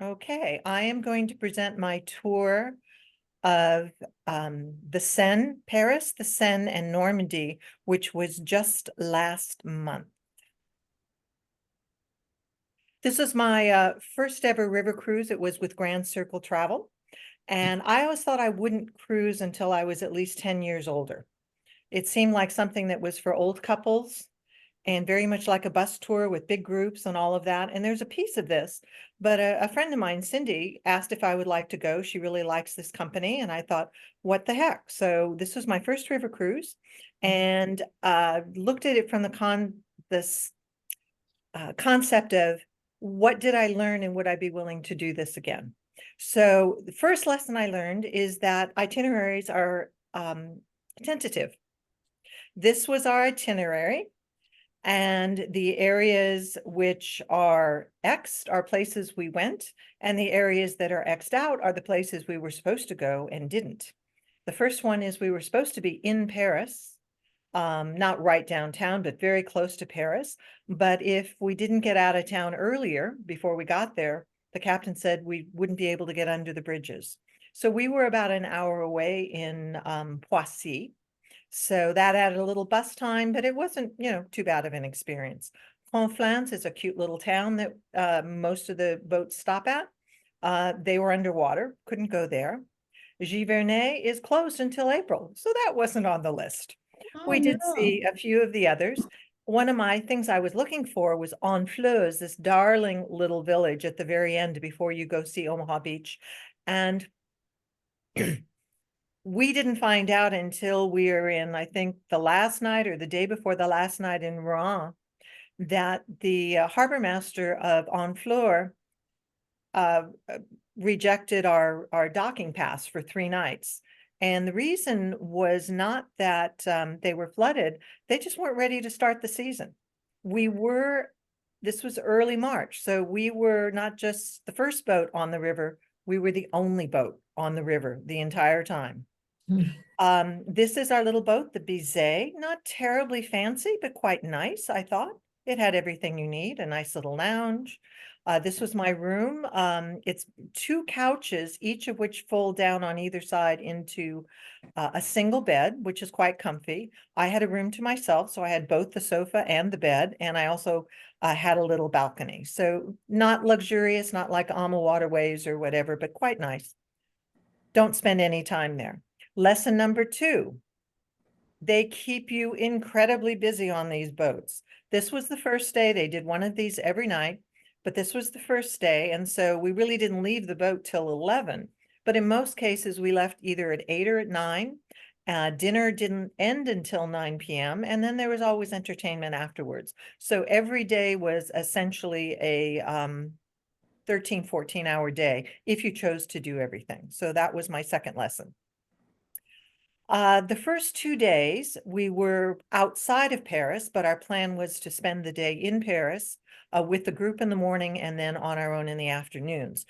Okay, I am going to present my tour of the Seine, Paris, the Seine, and Normandy, which was just last month. This is my first ever river cruise. It was with Grand Circle Travel. And I always thought I wouldn't cruise until I was at least 10 years older. It seemed like something that was for old couples and very much like a bus tour with big groups and all of that. And there's a piece of this, but a friend of mine, Cindy, asked if I would like to go. She really likes this company. And I thought, what the heck? So this was my first river cruise and looked at it from this concept of what did I learn and would I be willing to do this again? So the first lesson I learned is that itineraries are tentative. This was our itinerary. And the areas which are X'd are places we went, and the areas that are X'd out are the places we were supposed to go and didn't. The first one is we were supposed to be in Paris, not right downtown, but very close to Paris. But if we didn't get out of town earlier, before we got there, the captain said we wouldn't be able to get under the bridges. So we were about an hour away in Poissy. So that added a little bus time, but it wasn't, too bad of an experience. Conflans is a cute little town that most of the boats stop at. They were underwater, couldn't go there. Giverny is closed until April, so that wasn't on the list. Oh We did no. see a few of the others. One of my things I was looking for was Honfleur, this darling little village at the very end before you go see Omaha Beach. And we didn't find out until we were in, I think, the last night or the day before the last night in Rouen, that the harbor master of Honfleur uh, rejected our docking pass for 3 nights. And the reason was not that they were flooded, they just weren't ready to start the season. This was early March, so we were not just the first boat on the river, we were the only boat on the river the entire time. This is our little boat, the Bizet, not terribly fancy, but quite nice, I thought. It had everything you need, a nice little lounge. This was my room. It's 2 couches, each of which fold down on either side into a single bed, which is quite comfy. I had a room to myself, so I had both the sofa and the bed, and I also had a little balcony. So not luxurious, not like Alma Waterways or whatever, but quite nice. Don't spend any time there. Lesson number 2, they keep you incredibly busy on these boats. This was the first day. They did one of these every night, but this was the first day. And so we really didn't leave the boat till 11. But in most cases, we left either at 8 or at 9. Dinner didn't end until 9 p.m. And then there was always entertainment afterwards. So every day was essentially a 13, 14-hour day if you chose to do everything. So that was my second lesson. The first 2 days, we were outside of Paris, but our plan was to spend the day in Paris with the group in the morning and then on our own in the afternoons.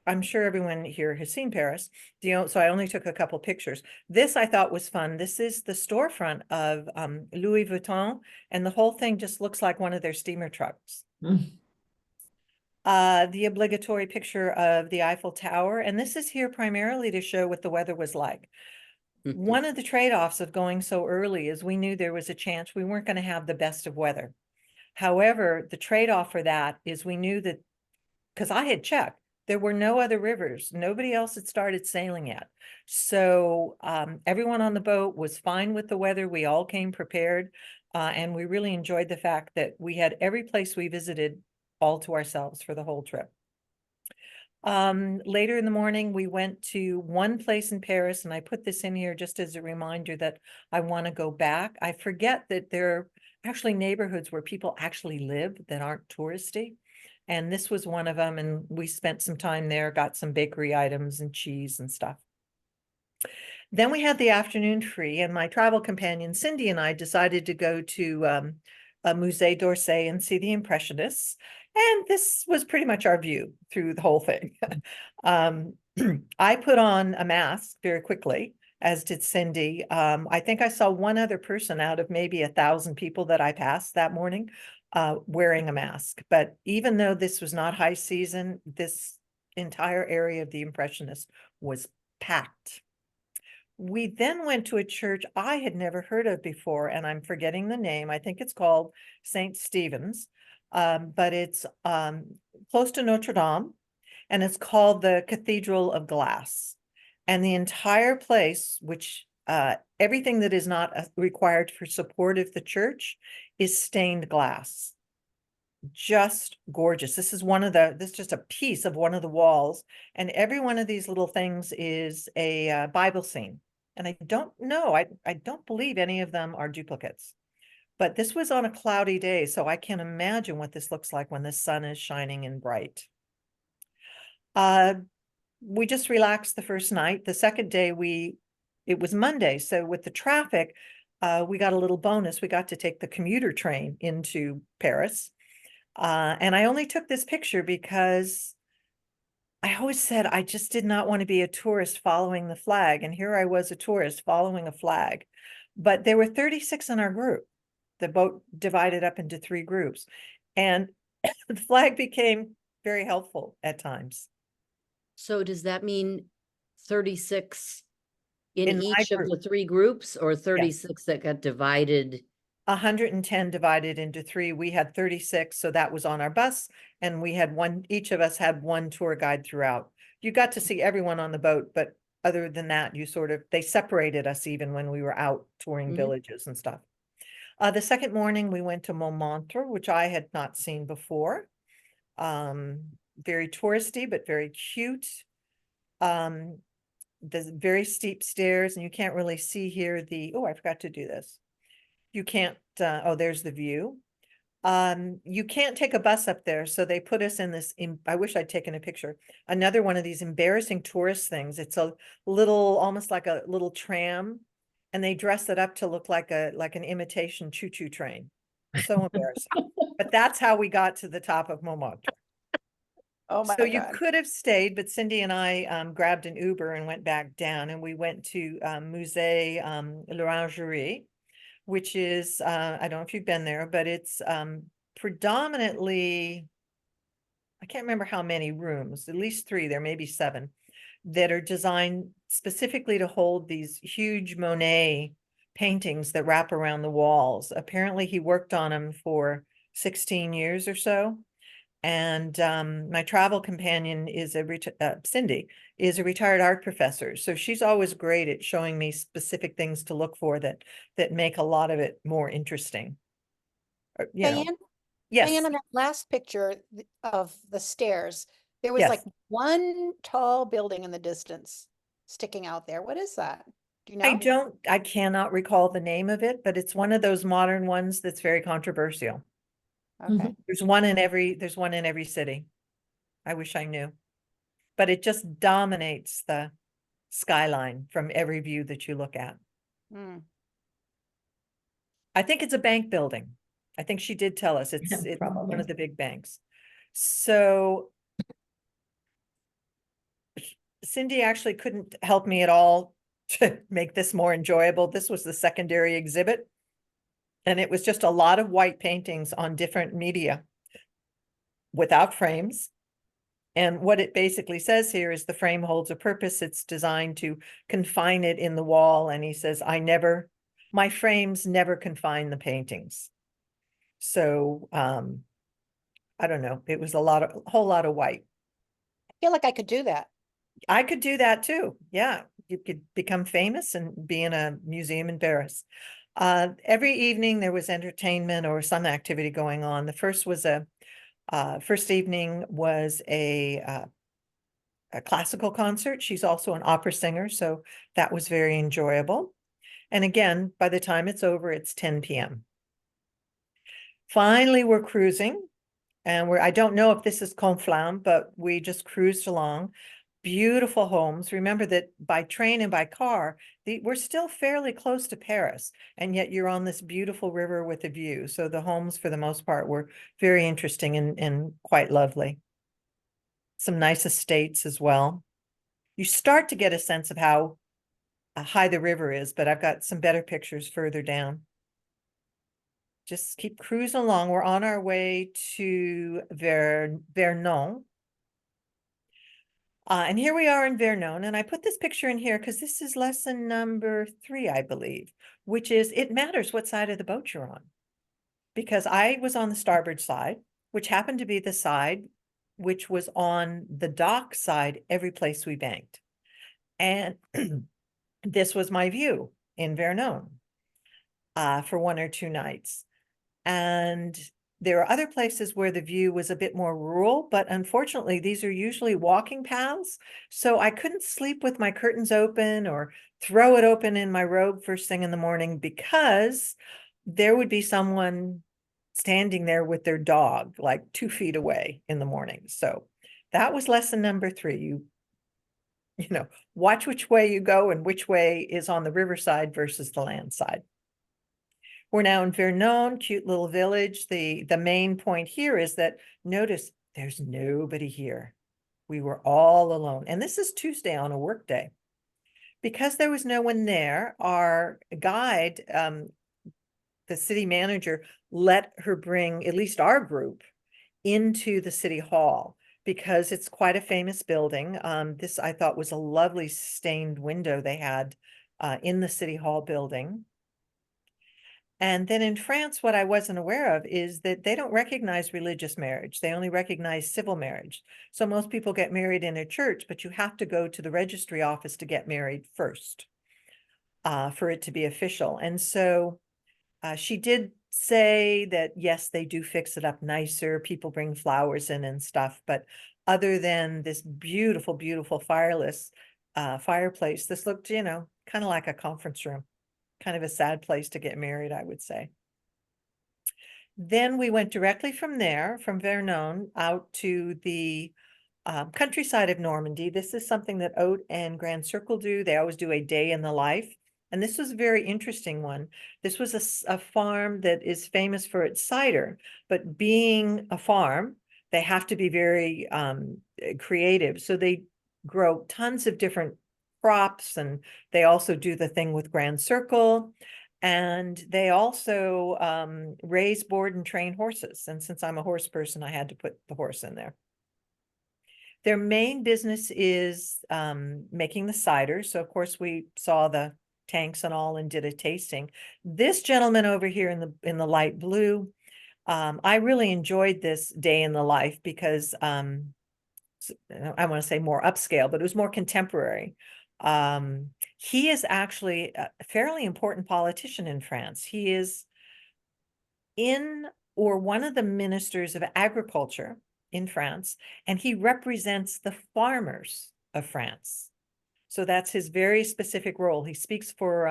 I'm sure everyone here has seen Paris, so I only took a couple pictures. This I thought was fun. This is the storefront of Louis Vuitton, and the whole thing just looks like one of their steamer trucks. The obligatory picture of the Eiffel Tower, and this is here primarily to show what the weather was like. One of the trade-offs of going so early is we knew there was a chance we weren't going to have the best of weather. However, the trade-off for that is we knew that, because I had checked, there were no other rivers. Nobody else had started sailing yet. So everyone on the boat was fine with the weather. We all came prepared. And we really enjoyed the fact that we had every place we visited all to ourselves for the whole trip. Later in the morning, we went to one place in Paris, and I put this in here just as a reminder that I want to go back. I forget that there are actually neighborhoods where people actually live that aren't touristy. And this was one of them, and we spent some time there, got some bakery items and cheese and stuff. Then we had the afternoon free, and my travel companion, Cindy, and I decided to go to a Musée d'Orsay and see the Impressionists. And this was pretty much our view through the whole thing. I put on a mask very quickly, as did Cindy. I think I saw one other person out of maybe 1,000 people that I passed that morning wearing a mask. But even though this was not high season, this entire area of the Impressionists was packed. We then went to a church I had never heard of before, and I'm forgetting the name. I think it's called St. Stephen's, but it's close to Notre Dame, and it's called the Cathedral of Glass. And the entire place, which everything that is not required for support of the church, is stained glass. Just gorgeous. This is just a piece of one of the walls, and every one of these little things is a Bible scene. And I don't know, I don't believe any of them are duplicates. But this was on a cloudy day, so I can't imagine what this looks like when the sun is shining and bright. We just relaxed the first night. The second day it was Monday, so with the traffic, we got a little bonus. We got to take the commuter train into Paris. And I only took this picture because I always said I just did not want to be a tourist following the flag. And here I was, a tourist following a flag. But there were 36 in our group. The boat divided up into 3 groups. And the flag became very helpful at times. So does that mean 36 in In my each of group, the 3 groups, or yes. 36 that got divided? 110 divided into 3. We had 36, so that was on our bus, and we had one, each of us had one tour guide throughout. You got to see everyone on the boat, but other than that, they separated us even when we were out touring villages and stuff. The second morning, we went to Montmartre, which I had not seen before. Very touristy, but very cute. There's very steep stairs, and you can't really see here oh, I forgot to do this. You can't, oh, there's the view. You can't take a bus up there, so they put us in this, I wish I'd taken a picture, another one of these embarrassing tourist things. It's a little, almost like a little tram, and they dress it up to look like an imitation choo-choo train. So embarrassing. But that's how we got to the top of Montmartre. Oh my So you God. could have stayed, but Cindy and I grabbed an Uber and went back down, and we went to Musée l'Orangerie, which is, I don't know if you've been there, but it's predominantly, I can't remember how many rooms, at least 3, there may be 7, that are designed specifically to hold these huge Monet paintings that wrap around the walls. Apparently he worked on them for 16 years or so. And my travel companion is Cindy is a retired art professor. So she's always great at showing me specific things to look for that make a lot of it more interesting. You know, Diane, yes, Diane, on that last picture of the stairs, there was yes. like one tall building in the distance sticking out there. What is that? Do you know? I cannot recall the name of it, but it's one of those modern ones that's very controversial. Okay. There's one in every city. I wish I knew. But it just dominates the skyline from every view that you look at. Mm. I think it's a bank building. I think she did tell us it's one Probably. of the big banks. So Cindy actually couldn't help me at all to make this more enjoyable. This was the secondary exhibit, and it was just a lot of white paintings on different media without frames. And what it basically says here is the frame holds a purpose. It's designed to confine it in the wall. And he says, my frames never confine the paintings. So I don't know. It was a whole lot of white. I feel like I could do that. I could do that too. Yeah, you could become famous and be in a museum in Paris. Every evening there was entertainment or some activity going on. The first evening was a classical concert. She's also an opera singer, so that was very enjoyable. And again, by the time it's over, it's 10 p.m. Finally, we're cruising, and I don't know if this is Conflans, but we just cruised along. Beautiful homes. Remember that by train and by car, we're still fairly close to Paris, and yet you're on this beautiful river with a view. So the homes, for the most part, were very interesting and quite lovely. Some nice estates as well. You start to get a sense of how high the river is, but I've got some better pictures further down. Just keep cruising along. We're on our way to Vernon. And here we are in Vernon, and I put this picture in here because this is lesson number 3, I believe, which is it matters what side of the boat you're on. Because I was on the starboard side, which happened to be the side which was on the dock side every place we banked. And this was my view in Vernon for 1 or 2 nights. And there are other places where the view was a bit more rural, but unfortunately, these are usually walking paths. So I couldn't sleep with my curtains open or throw it open in my robe first thing in the morning because there would be someone standing there with their dog like 2 feet away in the morning. So that was lesson number 3. You know, watch which way you go and which way is on the riverside versus the land side. We're now in Vernon, cute little village. The main point here is that notice there's nobody here. We were all alone. And this is Tuesday on a work day. Because there was no one there, our guide, the city manager, let her bring at least our group into the city hall because it's quite a famous building. This I thought was a lovely stained window they had in the city hall building. And then in France, what I wasn't aware of is that they don't recognize religious marriage. They only recognize civil marriage. So most people get married in a church, but you have to go to the registry office to get married first for it to be official. And so she did say that, yes, they do fix it up nicer. People bring flowers in and stuff. But other than this beautiful, beautiful fireplace, this looked, you know, kind of like a conference room. Kind of a sad place to get married, I would say. Then we went directly from there, from Vernon, out to the countryside of Normandy. This is something that Haute and Grand Circle do. They always do a day in the life. And this was a very interesting one. This was a farm that is famous for its cider, but being a farm, they have to be very creative. So they grow tons of different crops, and they also do the thing with Grand Circle. And they also raise, board, and train horses. And since I'm a horse person, I had to put the horse in there. Their main business is making the cider. So of course we saw the tanks and all and did a tasting. This gentleman over here in the light blue, I really enjoyed this day in the life because I want to say more upscale, but it was more contemporary. He is actually a fairly important politician in France. He is one of the ministers of agriculture in France, and he represents the farmers of France. So that's his very specific role. He speaks for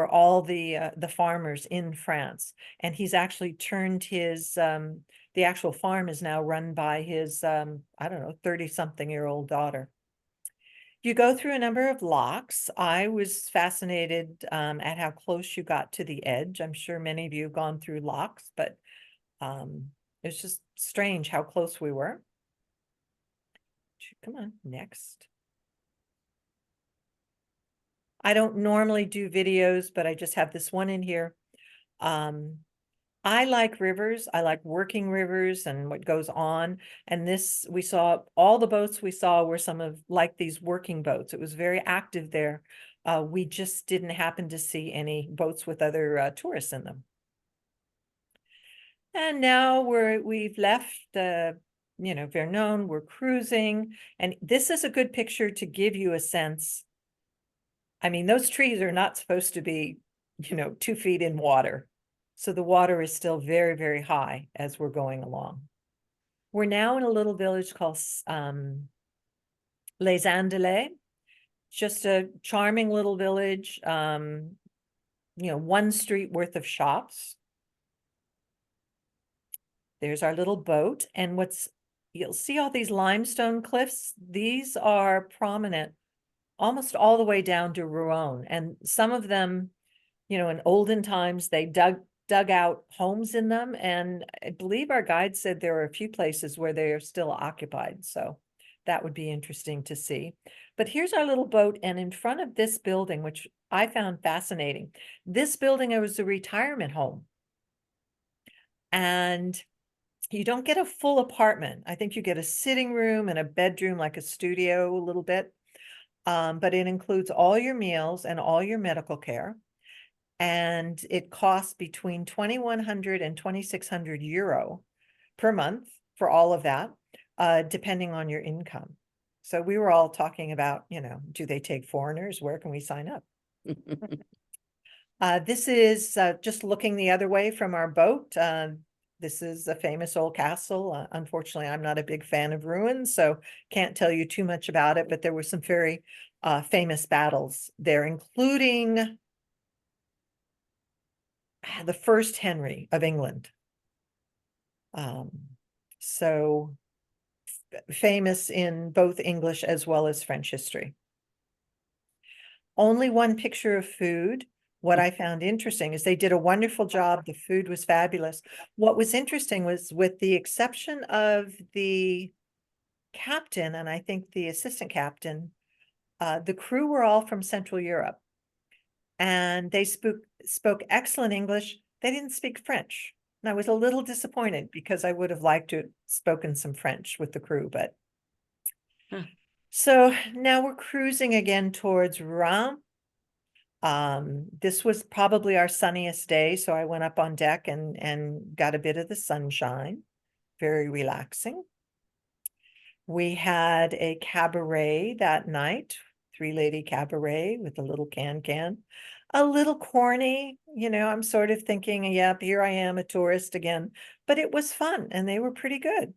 all the farmers in France, and he's actually turned his the actual farm is now run by his I don't know, 30-something-year-old daughter. You go through a number of locks. I was fascinated at how close you got to the edge. I'm sure many of you have gone through locks, but it's just strange how close we were. Come on, next. I don't normally do videos, but I just have this one in here. I like rivers. I like working rivers and what goes on. And this, we saw, all the boats we saw were some of like these working boats. It was very active there. We just didn't happen to see any boats with other tourists in them. And now we've left you know, Vernon, we're cruising. And this is a good picture to give you a sense. I mean, those trees are not supposed to be, you know, 2 feet in water. So the water is still very, very high as we're going along. We're now in a little village called Les Andelais, just a charming little village, you know, 1 street worth of shops. There's our little boat. And you'll see all these limestone cliffs. These are prominent almost all the way down to Rouen. And some of them, you know, in olden times, they dug out homes in them. And I believe our guide said there are a few places where they are still occupied. So that would be interesting to see. But here's our little boat. And in front of this building, which I found fascinating, this building was a retirement home. And You don't get a full apartment. I think you get a sitting room and a bedroom, like a studio a little bit. But it includes all your meals and all your medical care. And it costs between 2,100 and 2,600 euro per month for all of that, depending on your income. So we were all talking about, do they take foreigners? Where can we sign up? This is just looking the other way from our boat. This is a famous old castle. Unfortunately, I'm not a big fan of ruins, so can't tell you too much about it, but there were some very famous battles there, including the first Henry of England. So famous in both English as well as French history. Only one picture of food. What I found interesting is they did a wonderful job. The food was fabulous. What was interesting was, with the exception of the captain and I think the assistant captain, the crew were all from Central Europe. And they spoke excellent English. They didn't speak French. And I was a little disappointed because I would have liked to have spoken some French with the crew, but. Huh. So now we're cruising again towards Rouen. This was probably our sunniest day, so I went up on deck and got a bit of the sunshine. Very relaxing. We had a cabaret that night, three-lady cabaret with a little can. A little corny, I'm sort of thinking, yep, here I am, a tourist again, but it was fun and they were pretty good.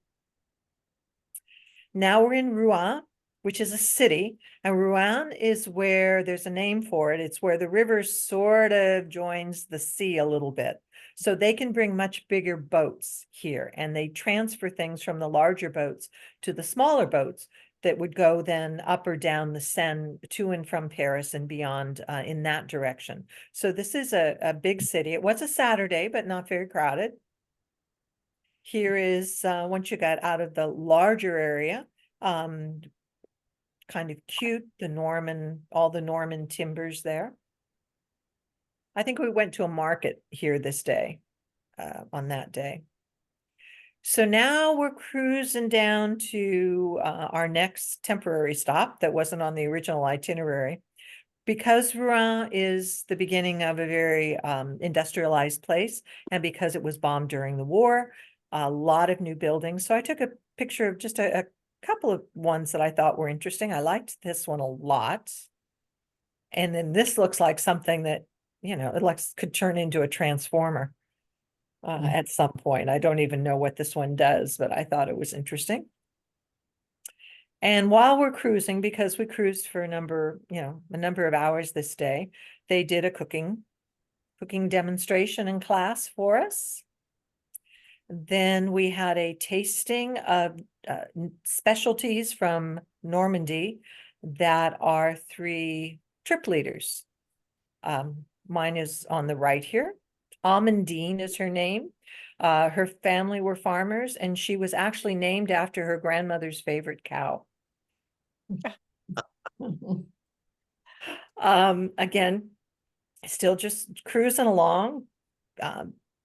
Now we're in Rouen, which is a city, and Rouen is where there's a name for it. It's where the river sort of joins the sea a little bit. So they can bring much bigger boats here, and they transfer things from the larger boats to the smaller boats that would go then up or down the Seine to and from Paris and beyond in that direction. So this is a big city. It was a Saturday, but not very crowded. Here is, once you got out of the larger area, kind of cute, all the Norman timbers there. I think we went to a market here this day, on that day. So now we're cruising down to our next temporary stop that wasn't on the original itinerary. Because Rouen is the beginning of a very industrialized place, and because it was bombed during the war, a lot of new buildings. So I took a picture of just a couple of ones that I thought were interesting. I liked this one a lot. And then this looks like something that, it could turn into a transformer at some point. I don't even know what this one does, but I thought it was interesting. And while we're cruising, because we cruised for a number of hours this day, they did a cooking demonstration and class for us. Then we had a tasting of specialties from Normandy that are 3 trip leaders. Mine is on the right here. Amandine is her name. Her family were farmers, and she was actually named after her grandmother's favorite cow. Again, still just cruising along.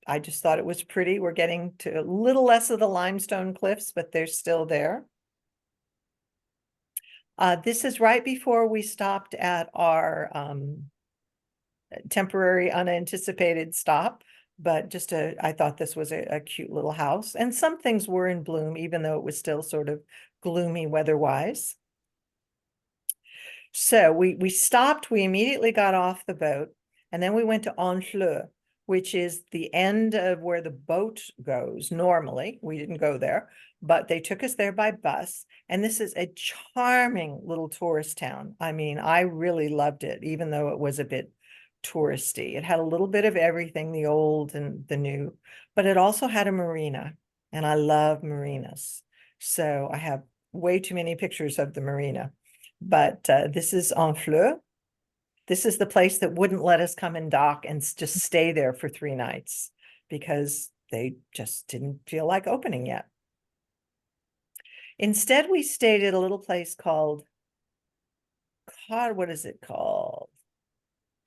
I just thought it was pretty. We're getting to a little less of the limestone cliffs, but they're still there. This is right before we stopped at our temporary unanticipated stop, but I thought this was a cute little house, and some things were in bloom, even though it was still sort of gloomy weather-wise. So we stopped, we immediately got off the boat, and then we went to Honfleur, which is the end of where the boat goes normally. We didn't go there, but they took us there by bus, and this is a charming little tourist town. I mean, I really loved it, even though it was a bit touristy. It had a little bit of everything, the old and the new, but it also had a marina, and I love marinas. So I have way too many pictures of the marina. But this is Honfleur. This is the place that wouldn't let us come and dock and just stay there for 3 nights because they just didn't feel like opening yet. Instead, we stayed at a little place called, God, what is it called?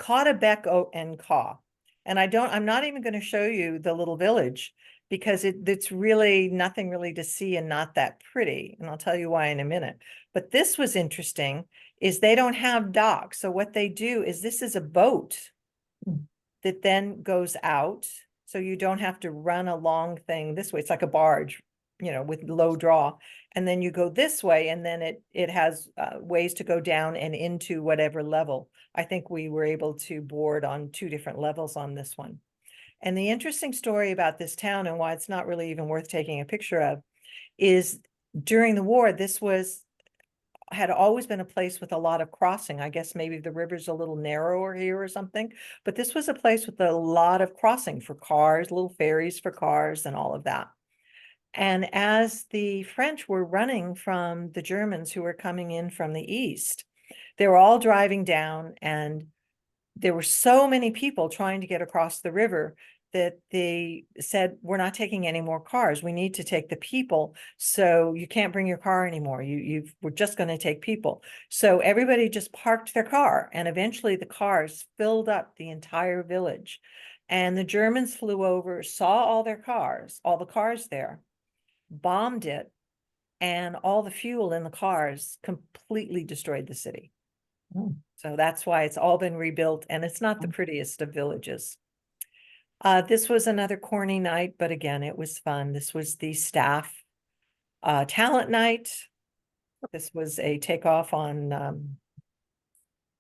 Caudebec and Caw. And I'm not even going to show you the little village because it's really nothing really to see and not that pretty. And I'll tell you why in a minute. But this was interesting, is they don't have docks. So what they do is this is a boat that then goes out. So you don't have to run a long thing this way. It's like a barge, with low draw. And then you go this way, and then it has ways to go down and into whatever level. I think we were able to board on 2 different levels on this one. And the interesting story about this town and why it's not really even worth taking a picture of is during the war, this had always been a place with a lot of crossing. I guess maybe the river's a little narrower here or something, but this was a place with a lot of crossing for cars, little ferries for cars and all of that. And as the French were running from the Germans who were coming in from the east, they were all driving down, and there were so many people trying to get across the river that they said, we're not taking any more cars. We need to take the people. So you can't bring your car anymore. We're just going to take people. So everybody just parked their car, and eventually the cars filled up the entire village. And the Germans flew over, saw all the cars there, bombed it, and all the fuel in the cars completely destroyed the city. So that's why it's all been rebuilt, and it's not the prettiest of villages. This was another corny night, but again, it was fun. This was the staff talent night. This was a takeoff on,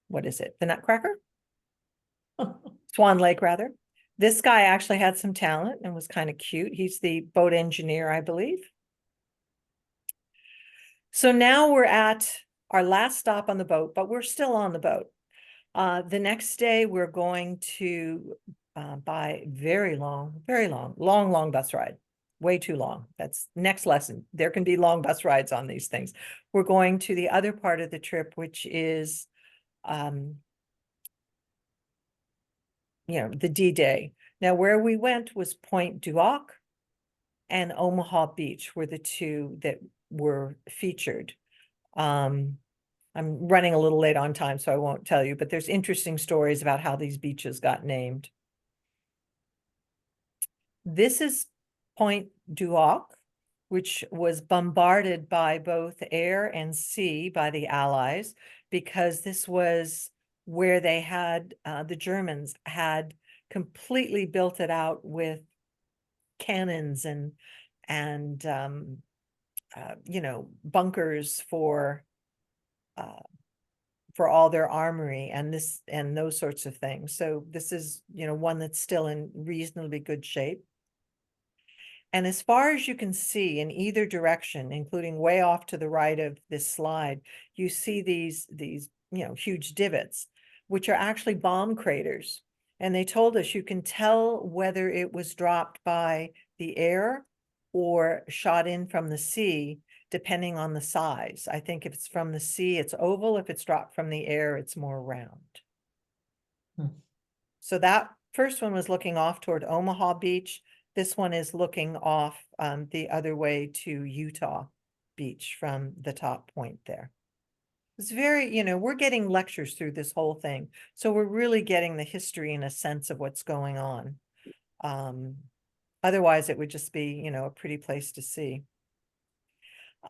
what is it? The Nutcracker? Swan Lake, rather. This guy actually had some talent and was kind of cute. He's the boat engineer, I believe. So now we're at our last stop on the boat, but we're still on the boat. The next day, we're going to by long bus ride, way too long. That's next lesson. There can be long bus rides on these things. We're going to the other part of the trip, which is, the D-Day. Now, where we went was Point Duac and Omaha Beach were the 2 that were featured. I'm running a little late on time, so I won't tell you, but there's interesting stories about how these beaches got named. This is Point Duac, which was bombarded by both air and sea by the Allies, because this was where they had, the Germans had completely built it out with cannons and bunkers for all their armory and those sorts of things. So this is, one that's still in reasonably good shape. And as far as you can see in either direction, including way off to the right of this slide, you see these huge divots, which are actually bomb craters. And they told us you can tell whether it was dropped by the air or shot in from the sea, depending on the size. I think if it's from the sea, it's oval. If it's dropped from the air, it's more round. So that first one was looking off toward Omaha Beach. This one is looking off the other way to Utah Beach from the top point there. It's very, we're getting lectures through this whole thing. So we're really getting the history and a sense of what's going on. Otherwise, it would just be, a pretty place to see.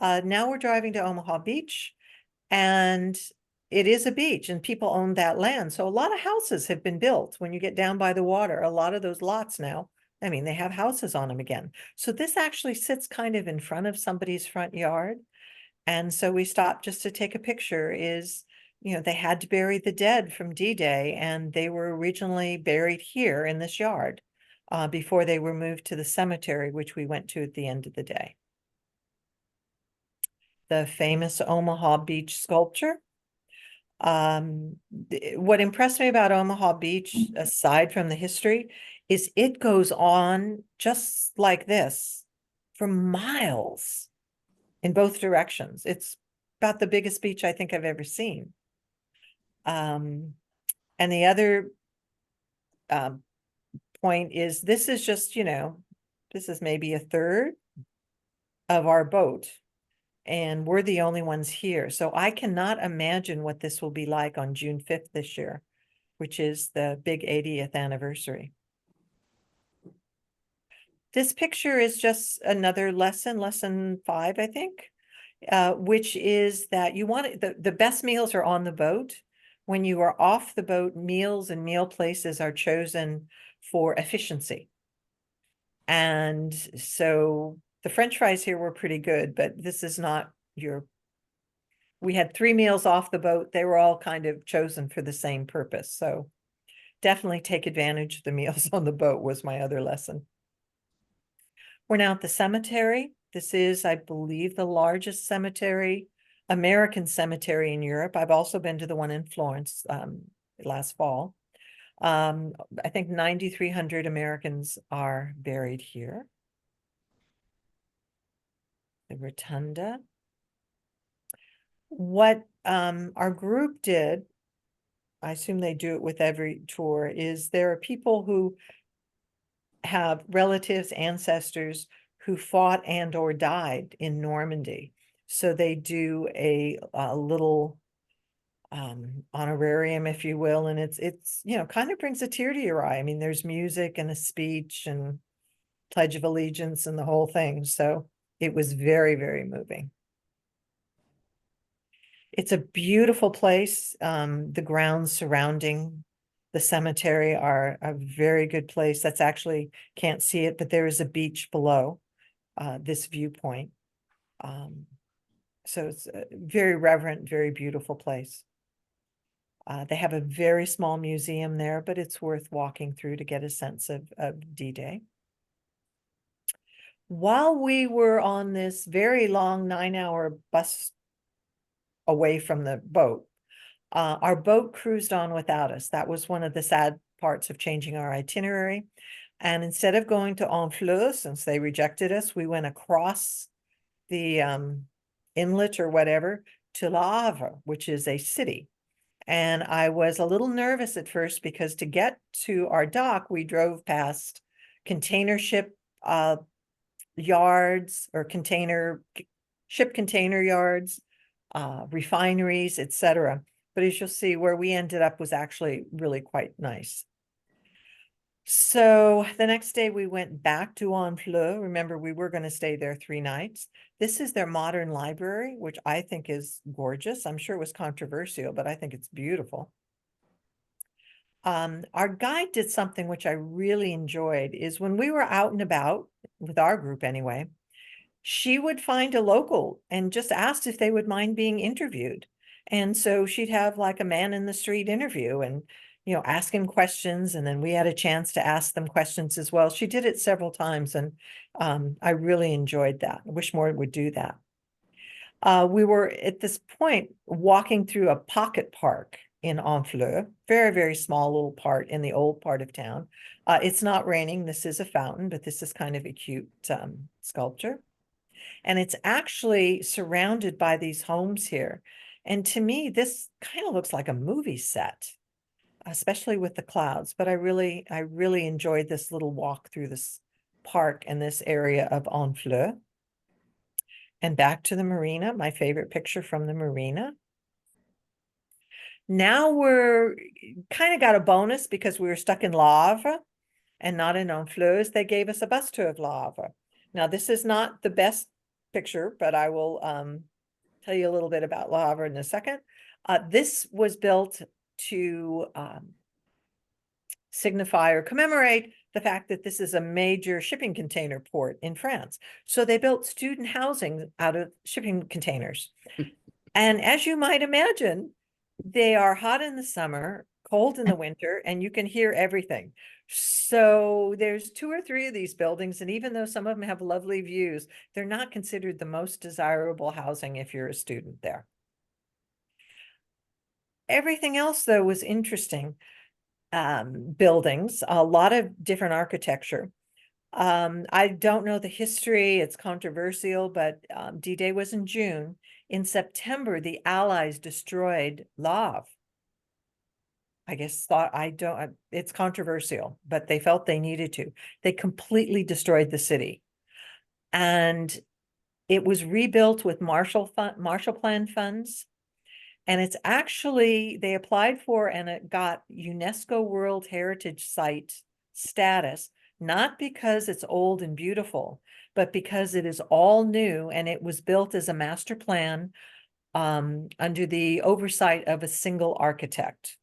Now we're driving to Omaha Beach, and it is a beach, and people own that land. So a lot of houses have been built when you get down by the water. A lot of those lots now, I mean, they have houses on them again. So this actually sits kind of in front of somebody's front yard. And so we stopped just to take a picture. They had to bury the dead from D-Day, and they were originally buried here in this yard before they were moved to the cemetery, which we went to at the end of the day. The famous Omaha Beach sculpture. What impressed me about Omaha Beach, aside from the history, is it goes on just like this for miles in both directions. It's about the biggest beach I think I've ever seen. And the other point is this is just, this is maybe a third of our boat, and we're the only ones here. So I cannot imagine what this will be like on June 5th this year, which is the big 80th anniversary. This picture is just another lesson, lesson 5, I think, which is that you want the best meals are on the boat. When you are off the boat, meals and meal places are chosen for efficiency. And so the French fries here were pretty good, but this is not we had 3 meals off the boat. They were all kind of chosen for the same purpose. So definitely take advantage of the meals on the boat was my other lesson. We're now at the cemetery. This is, I believe, the largest cemetery, American cemetery in Europe. I've also been to the one in Florence last fall. I think 9,300 Americans are buried here. The rotunda. What our group did, I assume they do it with every tour, is there are people who have relatives, ancestors who fought and or died in Normandy. So they do a little honorarium, if you will, and it's you know, kind of brings a tear to your eye. I mean, there's music and a speech and Pledge of Allegiance and the whole thing. So it was very, very moving. It's a beautiful place. The grounds surrounding the cemetery are a very good place. That's actually, can't see it, but there is a beach below this viewpoint. So it's a very reverent, very beautiful place. They have a very small museum there, but it's worth walking through to get a sense of D-Day. While we were on this very long 9-hour bus away from the boat, our boat cruised on without us. That was one of the sad parts of changing our itinerary. And instead of going to Honfleur, since they rejected us, we went across the inlet or whatever to Le Havre, which is a city. And I was a little nervous at first because to get to our dock, we drove past container ship yards or ship container yards, refineries, etc. But as you'll see, where we ended up was actually really quite nice. So the next day we went back to Honfleur. Remember, we were going to stay there 3 nights. This is their modern library, which I think is gorgeous. I'm sure it was controversial, but I think it's beautiful. Our guide did something which I really enjoyed, is when we were out and about, with our group anyway, she would find a local and just asked if they would mind being interviewed. And so she'd have like a man in the street interview and, you know, ask him questions. And then we had a chance to ask them questions as well. She did it several times and I really enjoyed that. I wish more would do that. We were at this point walking through a pocket park in Honfleur, very, very small little part in the old part of town. It's not raining. This is a fountain, but this is kind of a cute sculpture. And it's actually surrounded by these homes here. And to me, this kind of looks like a movie set, especially with the clouds. But I really enjoyed this little walk through this park and this area of Honfleur. And back to the marina, my favorite picture from the marina. Now we're kind of got a bonus because we were stuck in Le Havre and not in Honfleur. They gave us a bus tour of Le Havre. Now, this is not the best picture, but I will tell you a little bit about Le Havre in a second. This was built to signify or commemorate the fact that this is a major shipping container port in France. So they built student housing out of shipping containers. And as you might imagine, they are hot in the summer, cold in the winter, and you can hear everything. So there's 2 or 3 of these buildings, and even though some of them have lovely views, they're not considered the most desirable housing if you're a student there. Everything else, though, was interesting. Buildings, a lot of different architecture. I don't know the history, it's controversial, but D-Day was in June. In September, the Allies destroyed Le Havre. I guess it's controversial, but they felt they needed to. They completely destroyed the city. And it was rebuilt with Marshall Plan funds. And it's actually, they applied for and it got UNESCO World Heritage Site status not because it's old and beautiful, but because it is all new and it was built as a master plan under the oversight of a single architect.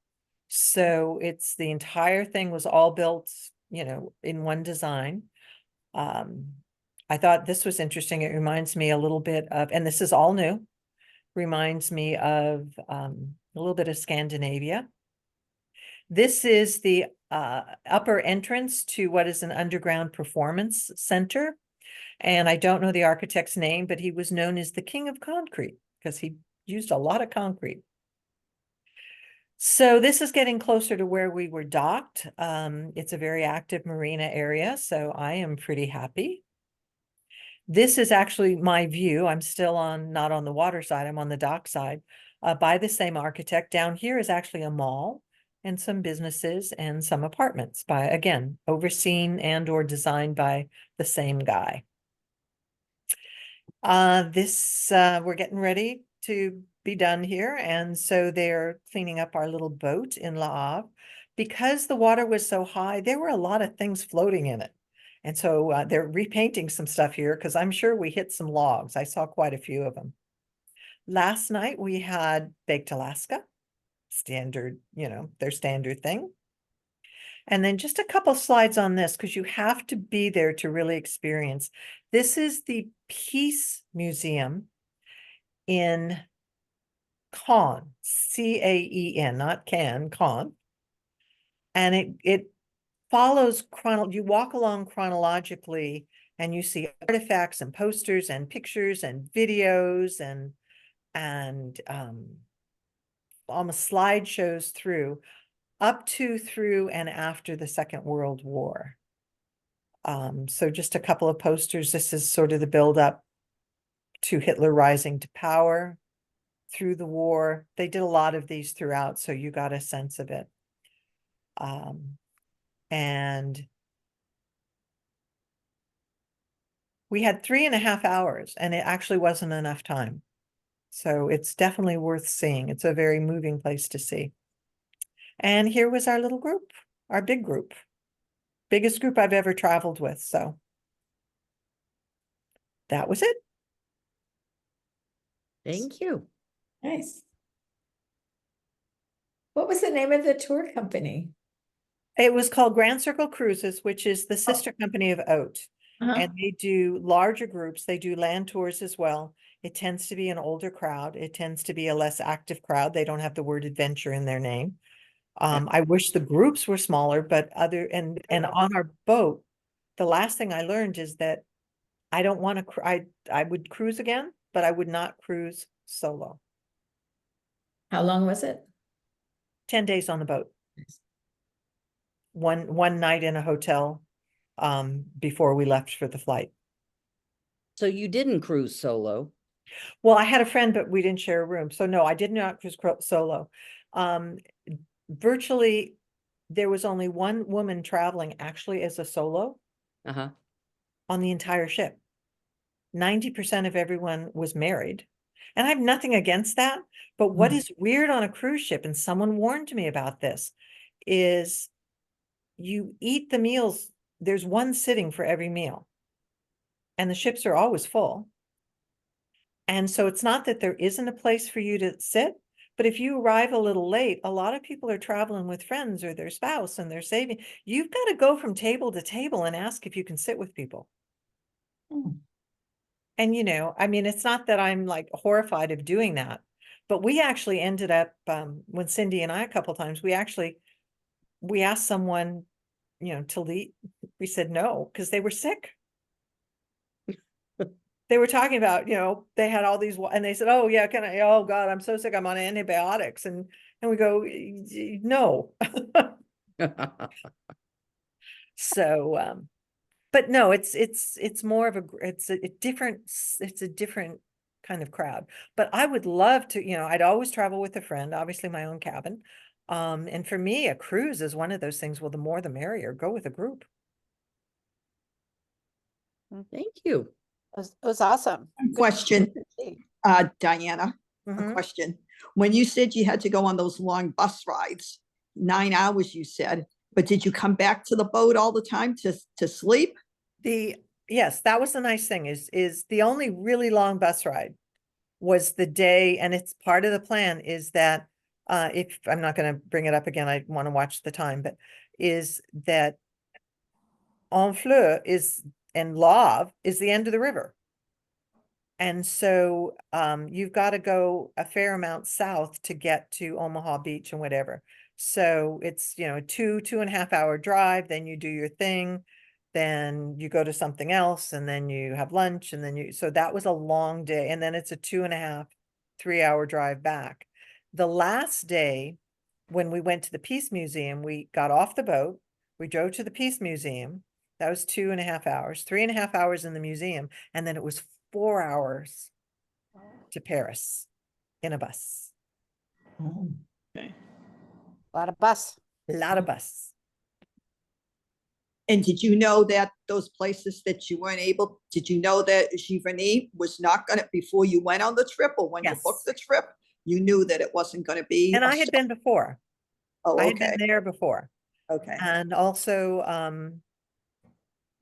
So it's the entire thing was all built, you know, in one design. I thought this was interesting. It reminds me a little bit of, and this is all new, reminds me of a little bit of Scandinavia. This is the upper entrance to what is an underground performance center. And I don't know the architect's name, but he was known as the King of Concrete because he used a lot of concrete. So this is getting closer to where we were docked. It's a very active marina area, so I am pretty happy. This is actually my view. I'm still not on the water side, I'm on the dock side, by the same architect. Down here is actually a mall and some businesses and some apartments by, again, overseen and or designed by the same guy. We're getting ready to be done here. And so they're cleaning up our little boat in La Havre. Because the water was so high, there were a lot of things floating in it. And so they're repainting some stuff here because I'm sure we hit some logs. I saw quite a few of them. Last night we had baked Alaska, standard, you know, their standard thing. And then just a couple slides on this because you have to be there to really experience. This is the Peace Museum in Caen, C-A-E-N, not Caen. And it follows you walk along chronologically and you see artifacts and posters and pictures and videos and almost slideshows through up to, through, and after the Second World War. So just a couple of posters. This is sort of the buildup to Hitler rising to power through the war. They did a lot of these throughout, so you got a sense of it. And we had 3.5 hours, and it actually wasn't enough time. So it's definitely worth seeing. It's a very moving place to see. And here was our little group, our big group. Biggest group I've ever traveled with, so that was it. Thank you. Nice. What was the name of the tour company? It was called Grand Circle Cruises, which is the sister company of Oat. Uh-huh. And they do larger groups. They do land tours as well. It tends to be an older crowd. It tends to be a less active crowd. They don't have the word adventure in their name. I wish the groups were smaller, but and on our boat, the last thing I learned is that I don't want to, I would cruise again, but I would not cruise solo. How long was it? 10 days on the boat. One night in a hotel before we left for the flight. So you didn't cruise solo. Well, I had a friend, but we didn't share a room. So no, I did not cruise solo. Virtually, there was only one woman traveling actually as a solo Uh-huh. on the entire ship. 90% of everyone was married. And I have nothing against that. But what is weird on a cruise ship, and someone warned me about this, is you eat the meals. There's one sitting for every meal. And the ships are always full. And so it's not that there isn't a place for you to sit, but if you arrive a little late, a lot of people are traveling with friends or their spouse and they're saving. You've got to go from table to table and ask if you can sit with people. And, you know, I mean, it's not that I'm like horrified of doing that, but we actually ended up, when Cindy and I, a couple times, we asked someone, you know, to leave. We said no, because they were sick. They were talking about, you know, they had all these, and they said, oh yeah, oh God, I'm so sick, I'm on antibiotics. And we go, no. So, but no, it's more of it's a different kind of crowd. But I would love to, you know, I'd always travel with a friend, obviously my own cabin. And for me, a cruise is one of those things, well, the more the merrier, go with a group. Thank you. It was awesome. Question, Diana, a Mhm. question. When you said you had to go on those long bus rides, 9 hours, you said, But did you come back to the boat all the time to sleep? Yes, that was the nice thing is the only really long bus ride was the day, and it's part of the plan is that, if I'm not gonna bring it up again, I want to watch the time, but is that Honfleur is, and Lave is the end of the river. And so, you've got to go a fair amount south to get to Omaha Beach and whatever. So it's, 2.5 hour drive, then you do your thing, then you go to something else, and then you have lunch, and then so that was a long day. And then it's a 2.5, 3 hour drive back. The last day, when we went to the Peace Museum, we got off the boat, we drove to the Peace Museum. That was 2.5 hours, 3.5 hours in the museum, and then it was 4 hours to Paris in a bus. Oh, A lot of bus. A lot of bus. And did you know that those places that you weren't able, did you know that Giverny was not gonna, before you went on the trip or when you Yes. booked the trip, you knew that it wasn't gonna be? And I had been before. Oh, I had been okay, there before. okay. And also,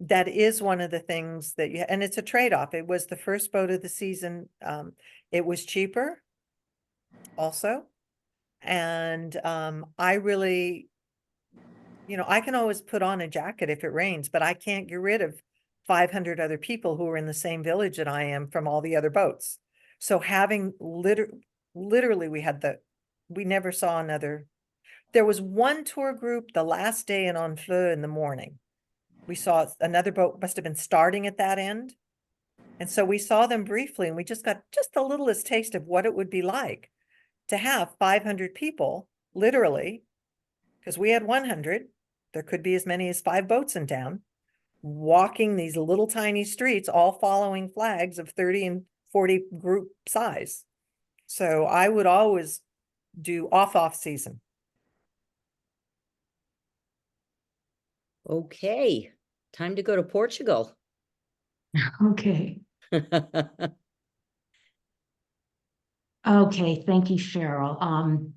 that is one of the things that you, and it's a trade-off. It was the first boat of the season. It was cheaper also. And, I really, I can always put on a jacket if it rains, but I can't get rid of 500 other people who are in the same village that I am from all the other boats. So having literally we never saw another. There was one tour group the last day in Honfleur in the morning. We saw another boat, must have been starting at that end. And so we saw them briefly, and we just got just the littlest taste of what it would be like to have 500 people, literally, because we had 100. There could be as many as 5 boats in town, walking these little tiny streets, all following flags of 30 and 40 group size. So I would always do off season. Okay, time to go to Portugal. Okay, okay, thank you, Cheryl.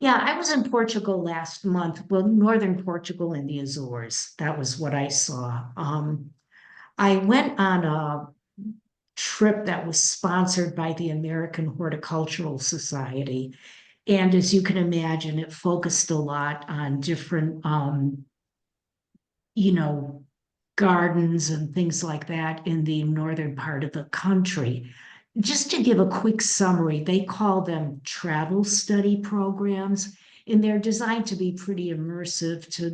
Yeah, I was in Portugal last month, well, northern Portugal and the Azores. That was what I saw. I went on a trip that was sponsored by the American Horticultural Society. And as you can imagine, it focused a lot on different, you know, gardens and things like that in the northern part of the country. Just to give a quick summary, they call them travel study programs, and they're designed to be pretty immersive to,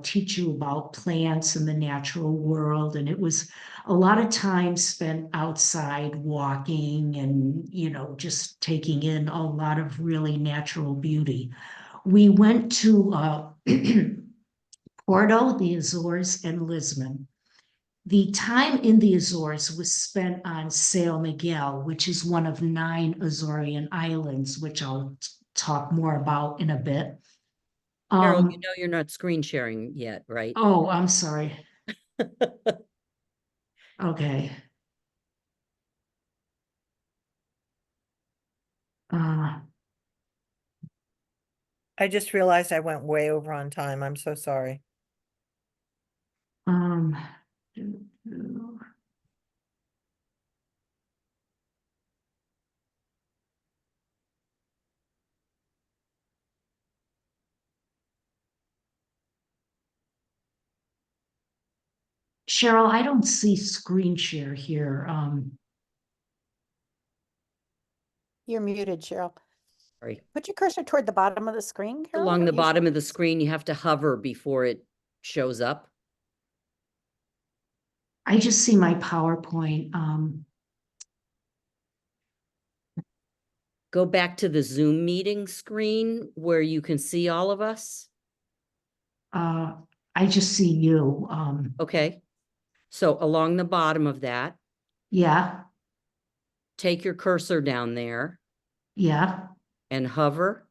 teach you about plants and the natural world. And it was a lot of time spent outside walking and, just taking in a lot of really natural beauty. We went to Porto, the Azores, and Lisbon. The time in the Azores was spent on São Miguel, which is one of 9 Azorean islands, which I'll talk more about in a bit. Carol, you know you're not screen sharing yet, right? Oh, I'm sorry. Okay. I just realized I went way over on time. I'm so sorry. Um, Cheryl, I don't see screen share here. You're muted, Cheryl. Sorry. Put your cursor toward the bottom of the screen, Carol. Along What the you- bottom of the screen, you have to hover before it shows up. I just see my PowerPoint. Go back to the Zoom meeting screen where you can see all of us. I just see you. Okay. So along the bottom of that, Yeah, take your cursor down there yeah. and hover.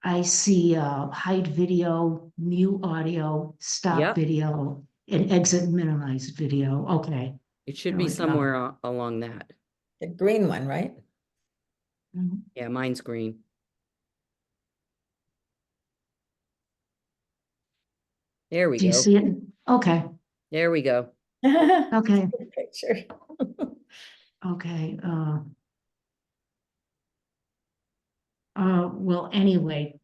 I see hide video, mute audio, stop Yep. video, and exit minimize video. Okay. It should There be we go. somewhere along that. the green one, right? Mhm. Yeah, mine's green. There we Do you go. see it? Okay, There we go. okay, Picture. okay. Well, anyway,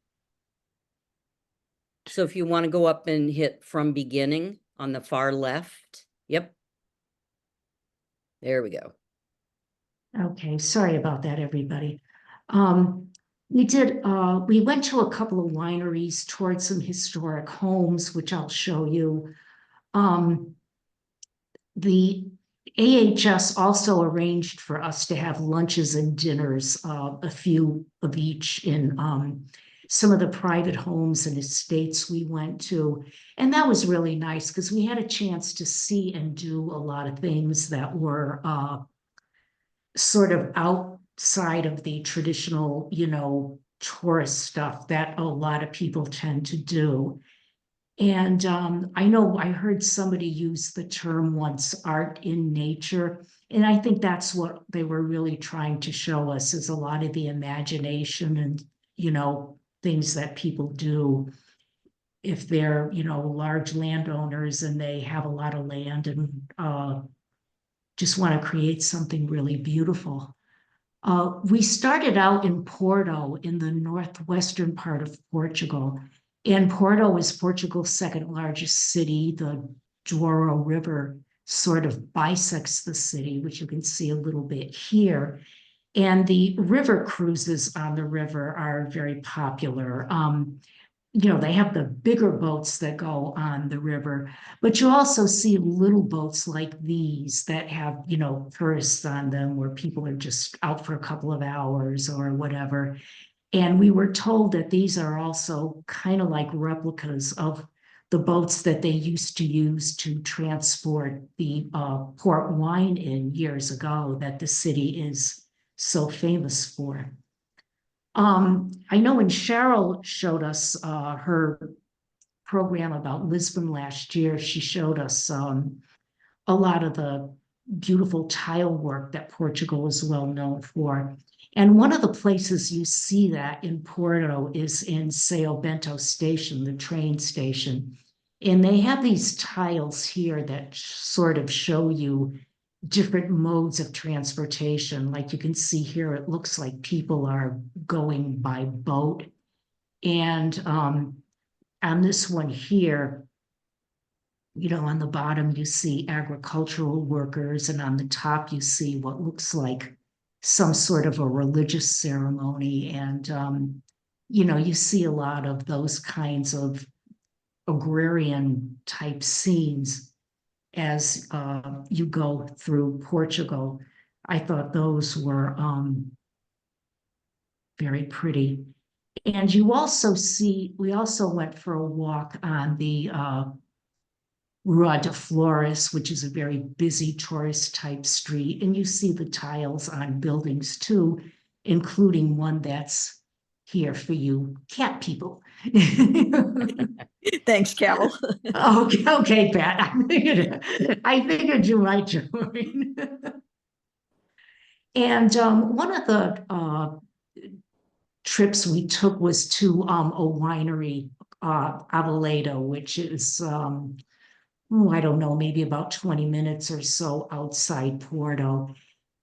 So if you want to go up and hit from beginning on the far left. Yep. There we go. okay, sorry about that, everybody. We went to a couple of wineries, toured some historic homes, which I'll show you. The AHS also arranged for us to have lunches and dinners, a few of each in some of the private homes and estates we went to. And that was really nice because we had a chance to see and do a lot of things that were sort of outside of the traditional, tourist stuff that a lot of people tend to do. And I know I heard somebody use the term once, art in nature. And I think that's what they were really trying to show us, is a lot of the imagination and, things that people do if they're, large landowners and they have a lot of land and just want to create something really beautiful. We started out in Porto in the northwestern part of Portugal. And Porto is Portugal's second largest city. The Douro River sort of bisects the city, which you can see a little bit here. And the river cruises on the river are very popular. They have the bigger boats that go on the river, but you also see little boats like these that have, tourists on them where people are just out for a couple of hours or whatever. And we were told that these are also kind of like replicas of the boats that they used to use to transport the port wine in years ago that the city is so famous for. I know when Cheryl showed us her program about Lisbon last year, she showed us a lot of the beautiful tile work that Portugal is well known for. And one of the places you see that in Porto is in São Bento station, the train station. And they have these tiles here that sort of show you different modes of transportation. Like you can see here, it looks like people are going by boat. And on this one here, on the bottom, you see agricultural workers, and on the top, you see what looks like some sort of a religious ceremony. And, you see a lot of those kinds of agrarian type scenes as you go through Portugal. I thought those were very pretty. And we also went for a walk on the Rua de Flores, which is a very busy tourist type street. And you see the tiles on buildings too, including one that's here for you cat people. Thanks, Carol. Okay, Pat. I figured you might join. And one of the trips we took was to a winery, Aveledo, which is I don't know, maybe about 20 minutes or so outside Porto.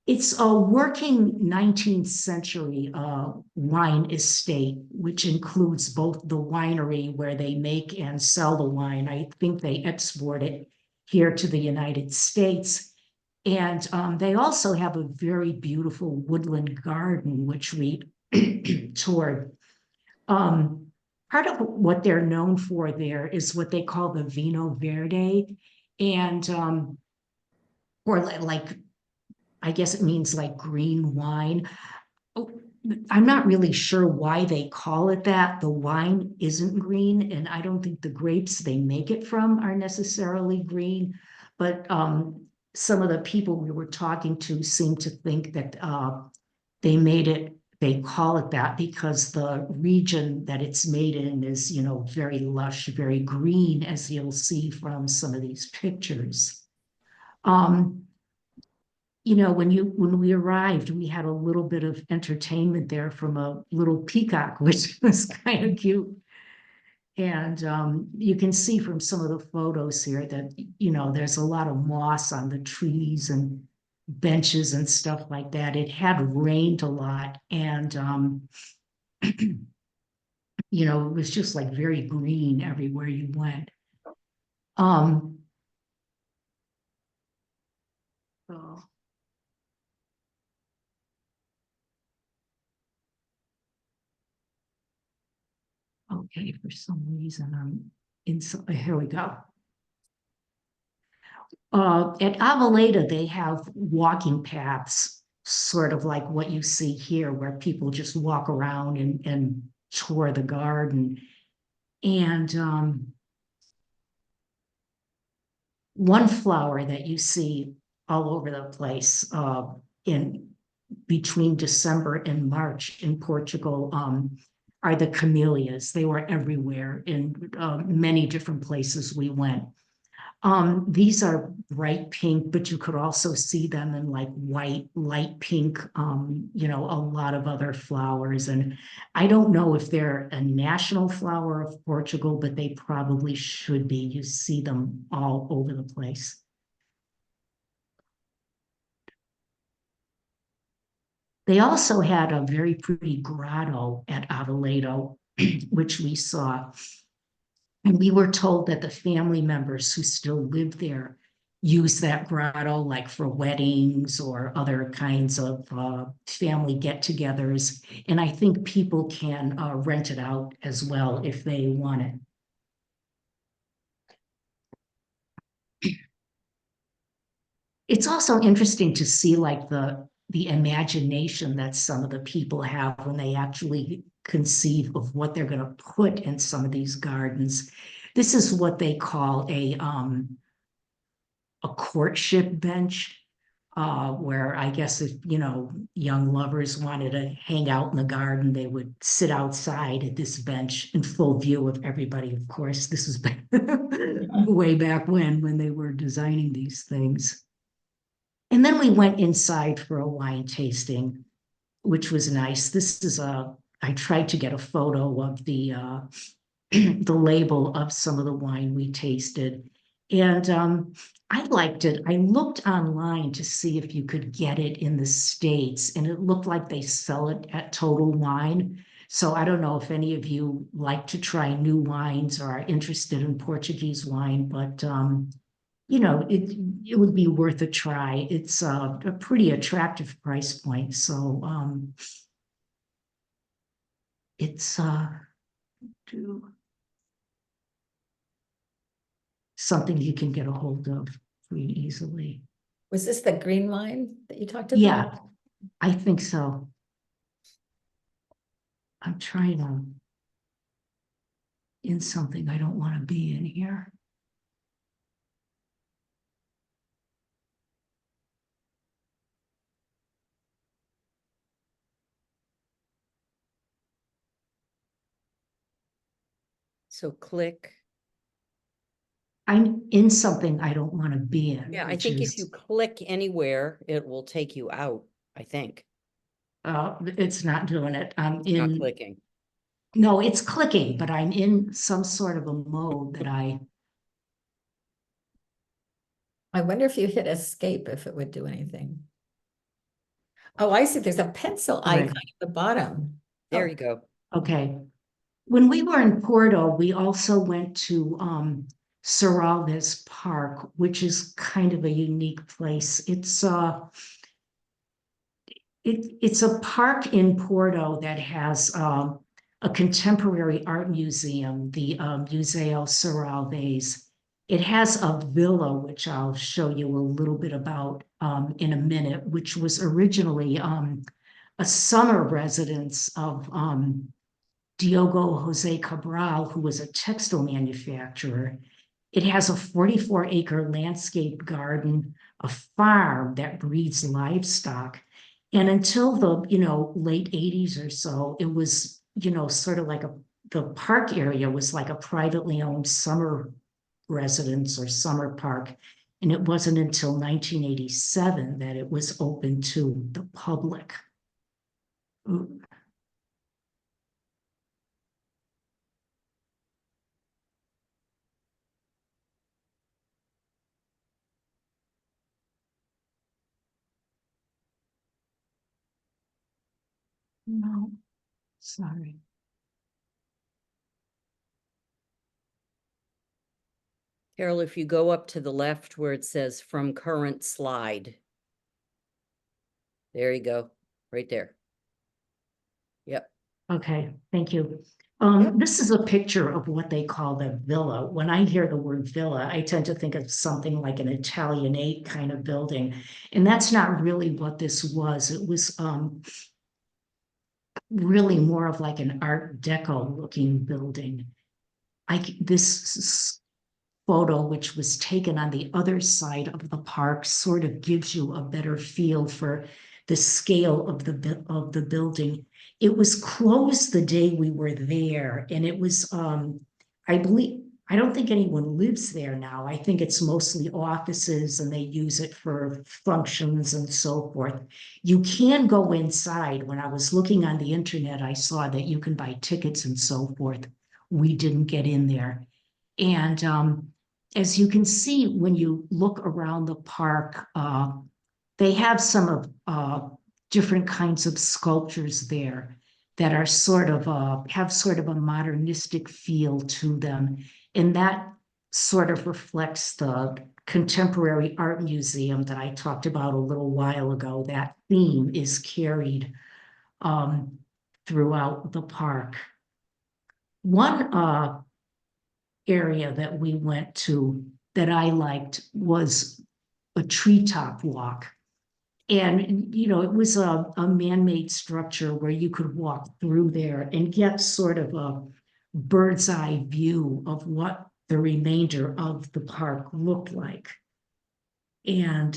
It's a working 19th century wine estate, which includes both the winery where they make and sell the wine. I think they export it here to the United States. And they also have a very beautiful woodland garden, which we toured. Part of what they're known for there is what they call the Vino Verde. And, or like, I guess it means like green wine. Oh, I'm not really sure why they call it that. The wine isn't green, and I don't think the grapes they make it from are necessarily green. But some of the people we were talking to seem to think that they call it that because the region that it's made in is, very lush, very green, as you'll see from some of these pictures. When we arrived, we had a little bit of entertainment there from a little peacock, which was kind of cute. And you can see from some of the photos here that, there's a lot of moss on the trees and benches and stuff like that. It had rained a lot, and it was just like very green everywhere you went. So, okay, for some reason I'm here we go. At Avaleta, they have walking paths, sort of like what you see here, where people just walk around and tour the garden. And one flower that you see all over the place in between December and March in Portugal are the camellias. They were everywhere in many different places we went. These are bright pink, but you could also see them in like white, light pink, a lot of other flowers. And I don't know if they're a national flower of Portugal, but they probably should be. You see them all over the place. They also had a very pretty grotto at Aveledo, which we saw. And we were told that the family members who still live there use that grotto like for weddings or other kinds of family get-togethers. And I think people can rent it out as well if they want it. It's also interesting to see like the imagination that some of the people have when they actually conceive of what they're going to put in some of these gardens. This is what they call a courtship bench, where I guess if, young lovers wanted to hang out in the garden, they would sit outside at this bench in full view of everybody. Of course, this is way back when they were designing these things. And then we went inside for a wine tasting, which was nice. I tried to get a photo of the the label of some of the wine we tasted. And I liked it. I looked online to see if you could get it in the States, and it looked like they sell it at Total Wine. So I don't know if any of you like to try new wines or are interested in Portuguese wine, but it would be worth a try. It's a pretty attractive price point. So it's something you can get a hold of pretty easily. Was this the green wine that you talked about? Yeah, I think so. I'm trying to in something I don't want to be in here. So click. I'm in something I don't want to be in. Yeah, I which think if is, you click anywhere, it will take you out, I think. it's not doing it. I'm Not in. clicking. No, it's clicking, but I'm in some sort of a mode that I wonder if you hit escape, if it would do anything. Oh, I see. There's a pencil Right. icon at the bottom. There Oh, you go. Okay. When we were in Porto, we also went to Serralves Park, which is kind of a unique place. It's a park in Porto that has a contemporary art museum, the Museu Serralves. It has a villa, which I'll show you a little bit about in a minute, which was originally a summer residence of Diogo Jose Cabral, who was a textile manufacturer. It has a 44-acre landscape garden, a farm that breeds livestock. And until the, late 80s or so, it was, sort of like the park area was like a privately owned summer residence or summer park. And it wasn't until 1987 that it was open to the public. No, sorry. Carol, if you go up to the left where it says from current slide. There you go, right there. Yep. Okay, thank you. Yep. This is a picture of what they call the villa. When I hear the word villa, I tend to think of something like an Italianate kind of building. And that's not really what this was. It was really more of like an Art Deco looking building. This photo, which was taken on the other side of the park, sort of gives you a better feel for the scale of the building. It was closed the day we were there, and it was I don't think anyone lives there now. I think it's mostly offices and they use it for functions and so forth. You can go inside. When I was looking on the internet, I saw that you can buy tickets and so forth. We didn't get in there. And as you can see, when you look around the park, they have some of different kinds of sculptures there that are sort of have sort of a modernistic feel to them. And that sort of reflects the contemporary art museum that I talked about a little while ago. That theme is carried throughout the park. One area that we went to that I liked was a treetop walk. And, you know, it was a man-made structure where you could walk through there and get sort of a bird's eye view of what the remainder of the park looked like. And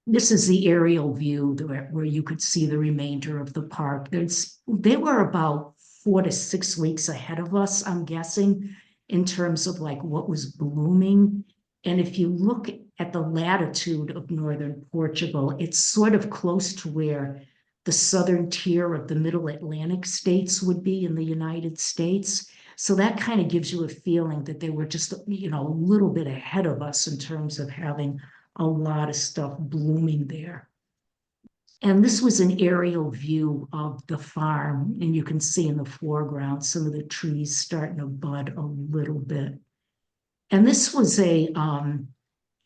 this is the aerial view where you could see the remainder of the park. They were about 4 to 6 weeks ahead of us, I'm guessing, in terms of like what was blooming. And if you look at the latitude of northern Portugal, it's sort of close to where the southern tier of the middle Atlantic states would be in the United States. So that kind of gives you a feeling that they were just, you know, a little bit ahead of us in terms of having a lot of stuff blooming there. And this was an aerial view of the farm, and you can see in the foreground some of the trees starting to bud a little bit. And this was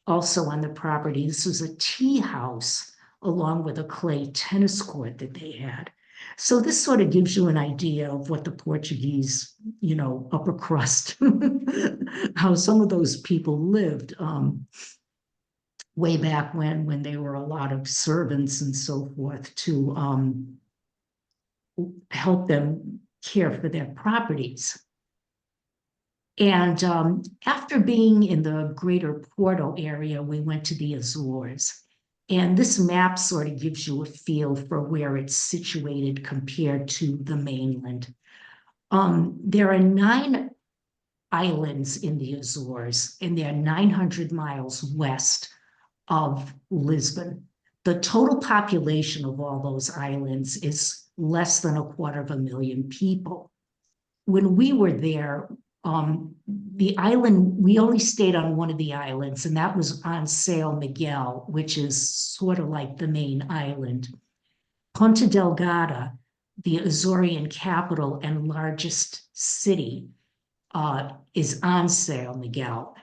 also on the property, this was a tea house along with a clay tennis court that they had. So this sort of gives you an idea of what the Portuguese, you know, upper crust, how some of those people lived. Way back when they were a lot of servants and so forth to help them care for their properties. And after being in the greater Porto area, we went to the Azores. And this map sort of gives you a feel for where it's situated compared to the mainland. There are 9 islands in the Azores, and they're 900 miles west of Lisbon. The total population of all those islands is less than 250,000 people. When we were there, the island, we only stayed on one of the islands, and that was on São Miguel, which is sort of like the main island. Ponta Delgada, the Azorean capital and largest city, is on São Miguel,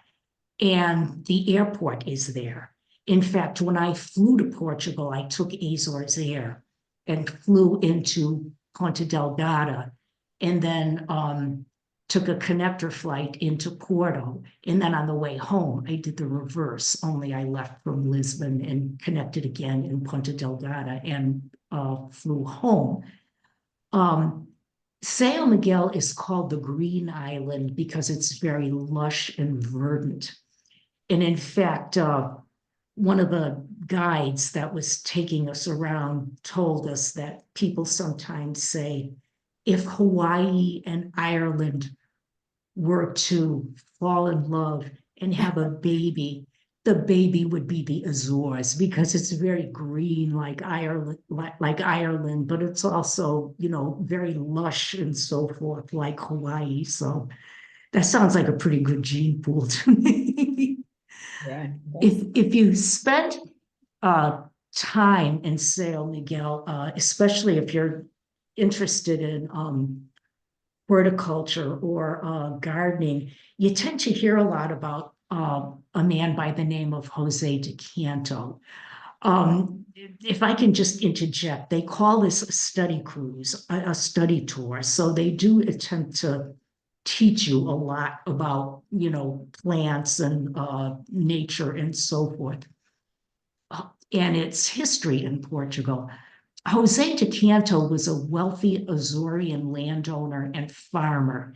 and the airport is there. In fact, when I flew to Portugal, I took Azores Air and flew into Ponta Delgada, and then took a connector flight into Porto. And then on the way home, I did the reverse, only I left from Lisbon and connected again in Ponta Delgada and flew home. São Miguel is called the Green Island because it's very lush and verdant. And in fact, one of the guides that was taking us around told us that people sometimes say, if Hawaii and Ireland were to fall in love and have a baby, the baby would be the Azores because it's very green like Ireland, but it's also, you know, very lush and so forth like Hawaii. So that sounds like a pretty good gene pool to me. Yeah. If you spend time in San Miguel, especially if you're interested in horticulture or gardening, you tend to hear a lot about a man by the name of Jose de Canto. If I can just interject, they call this a study cruise, a study tour. So they do attempt to teach you a lot about, plants and nature and so forth. And its history in Portugal. Jose de Canto was a wealthy Azorean landowner and farmer.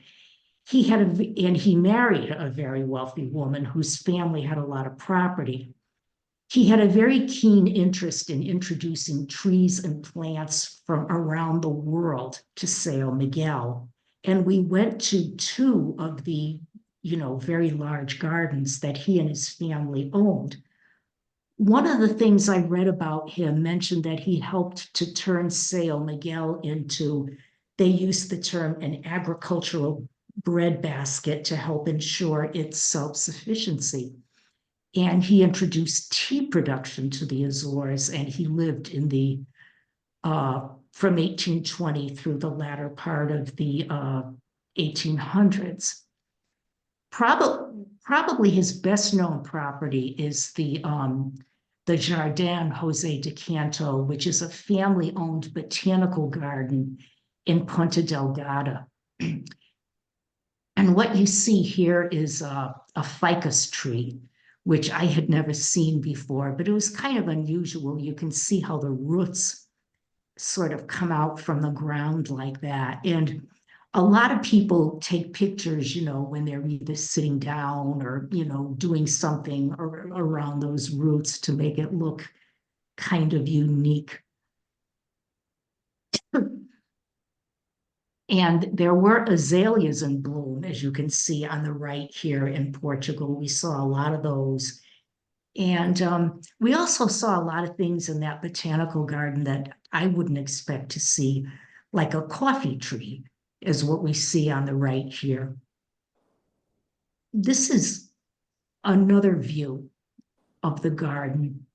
And he married a very wealthy woman whose family had a lot of property. He had a very keen interest in introducing trees and plants from around the world to San Miguel. And we went to two of the, very large gardens that he and his family owned. One of the things I read about him mentioned that he helped to turn San Miguel into, they used the term, an agricultural breadbasket to help ensure its self-sufficiency. And he introduced tea production to the Azores, and he lived in the from 1820 through the latter part of the 1800s. Probably his best known property is the Jardin Jose de Canto, which is a family owned botanical garden in Ponta Delgada. And what you see here is a ficus tree, which I had never seen before, but it was kind of unusual. You can see how the roots sort of come out from the ground like that. And a lot of people take pictures, when they're either sitting down or, doing something around those roots to make it look kind of unique. And there were azaleas in bloom, as you can see on the right here in Portugal. We saw a lot of those. And we also saw a lot of things in that botanical garden that I wouldn't expect to see, like a coffee tree, is what we see on the right here. This is another view of the garden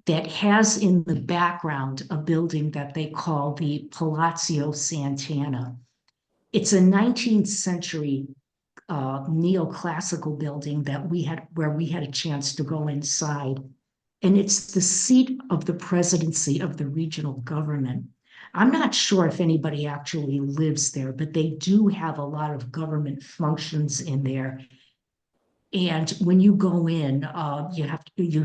that has in the background a building that they call the Palacio Santana. It's a 19th century neoclassical building where we had a chance to go inside. And it's the seat of the presidency of the regional government. I'm not sure if anybody actually lives there, but they do have a lot of government functions in there. And when you go in, you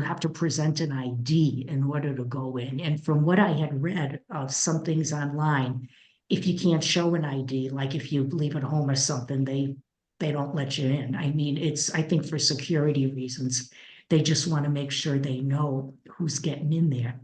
have to present an ID in order to go in. And from what I had read of some things online, if you can't show an ID, like if you leave at home or something, they don't let you in. I mean, I think for security reasons, they just want to make sure they know who's getting in there.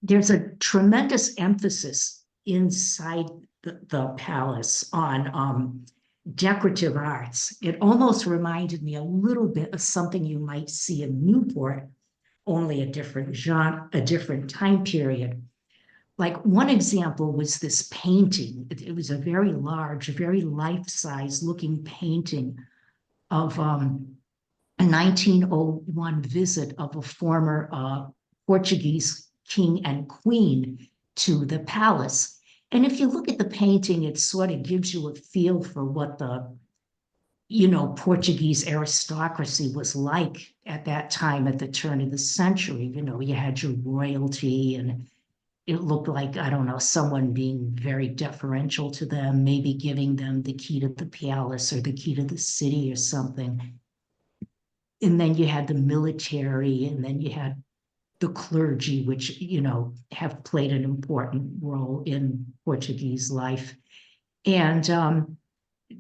There's a tremendous emphasis inside the palace on decorative arts. It almost reminded me a little bit of something you might see in Newport, only a different genre, a different time period. Like one example was this painting. It was a very large, very life-size looking painting of a 1901 visit of a former Portuguese king and queen to the palace. And if you look at the painting, it sort of gives you a feel for what the, Portuguese aristocracy was like at that time at the turn of the century. You had your royalty, and it looked like, I don't know, someone being very deferential to them, maybe giving them the key to the palace or the key to the city or something. And then you had the military, and then you had the clergy, which, have played an important role in Portuguese life. And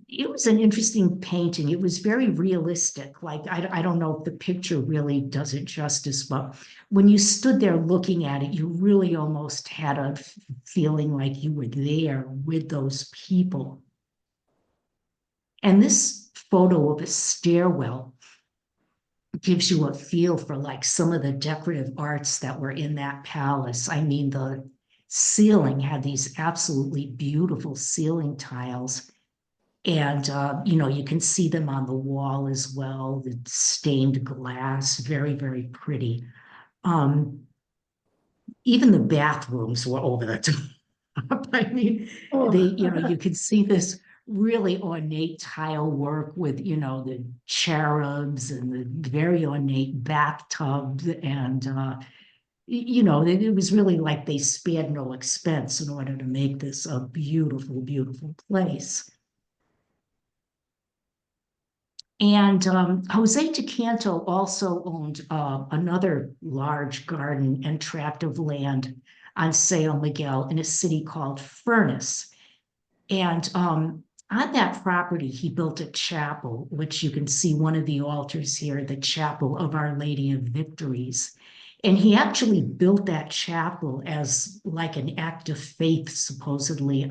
it was an interesting painting. It was very realistic. Like, I don't know if the picture really does it justice, but when you stood there looking at it, you really almost had a feeling like you were there with those people. And this photo of a stairwell gives you a feel for like some of the decorative arts that were in that palace. I mean, the ceiling had these absolutely beautiful ceiling tiles. And, you know, you can see them on the wall as well, the stained glass, very, very pretty. Even the bathrooms were over the top. I mean, you know, you could see this really ornate tile work with, you know, the cherubs and the very ornate bathtub. And, you know, it was really like they spared no expense in order to make this a beautiful, beautiful place. And Jose de Canto also owned another large garden and tract of land on San Miguel in a city called Furnace. And on that property, he built a chapel, which you can see one of the altars here, the Chapel of Our Lady of Victories. And he actually built that chapel as like an act of faith, supposedly,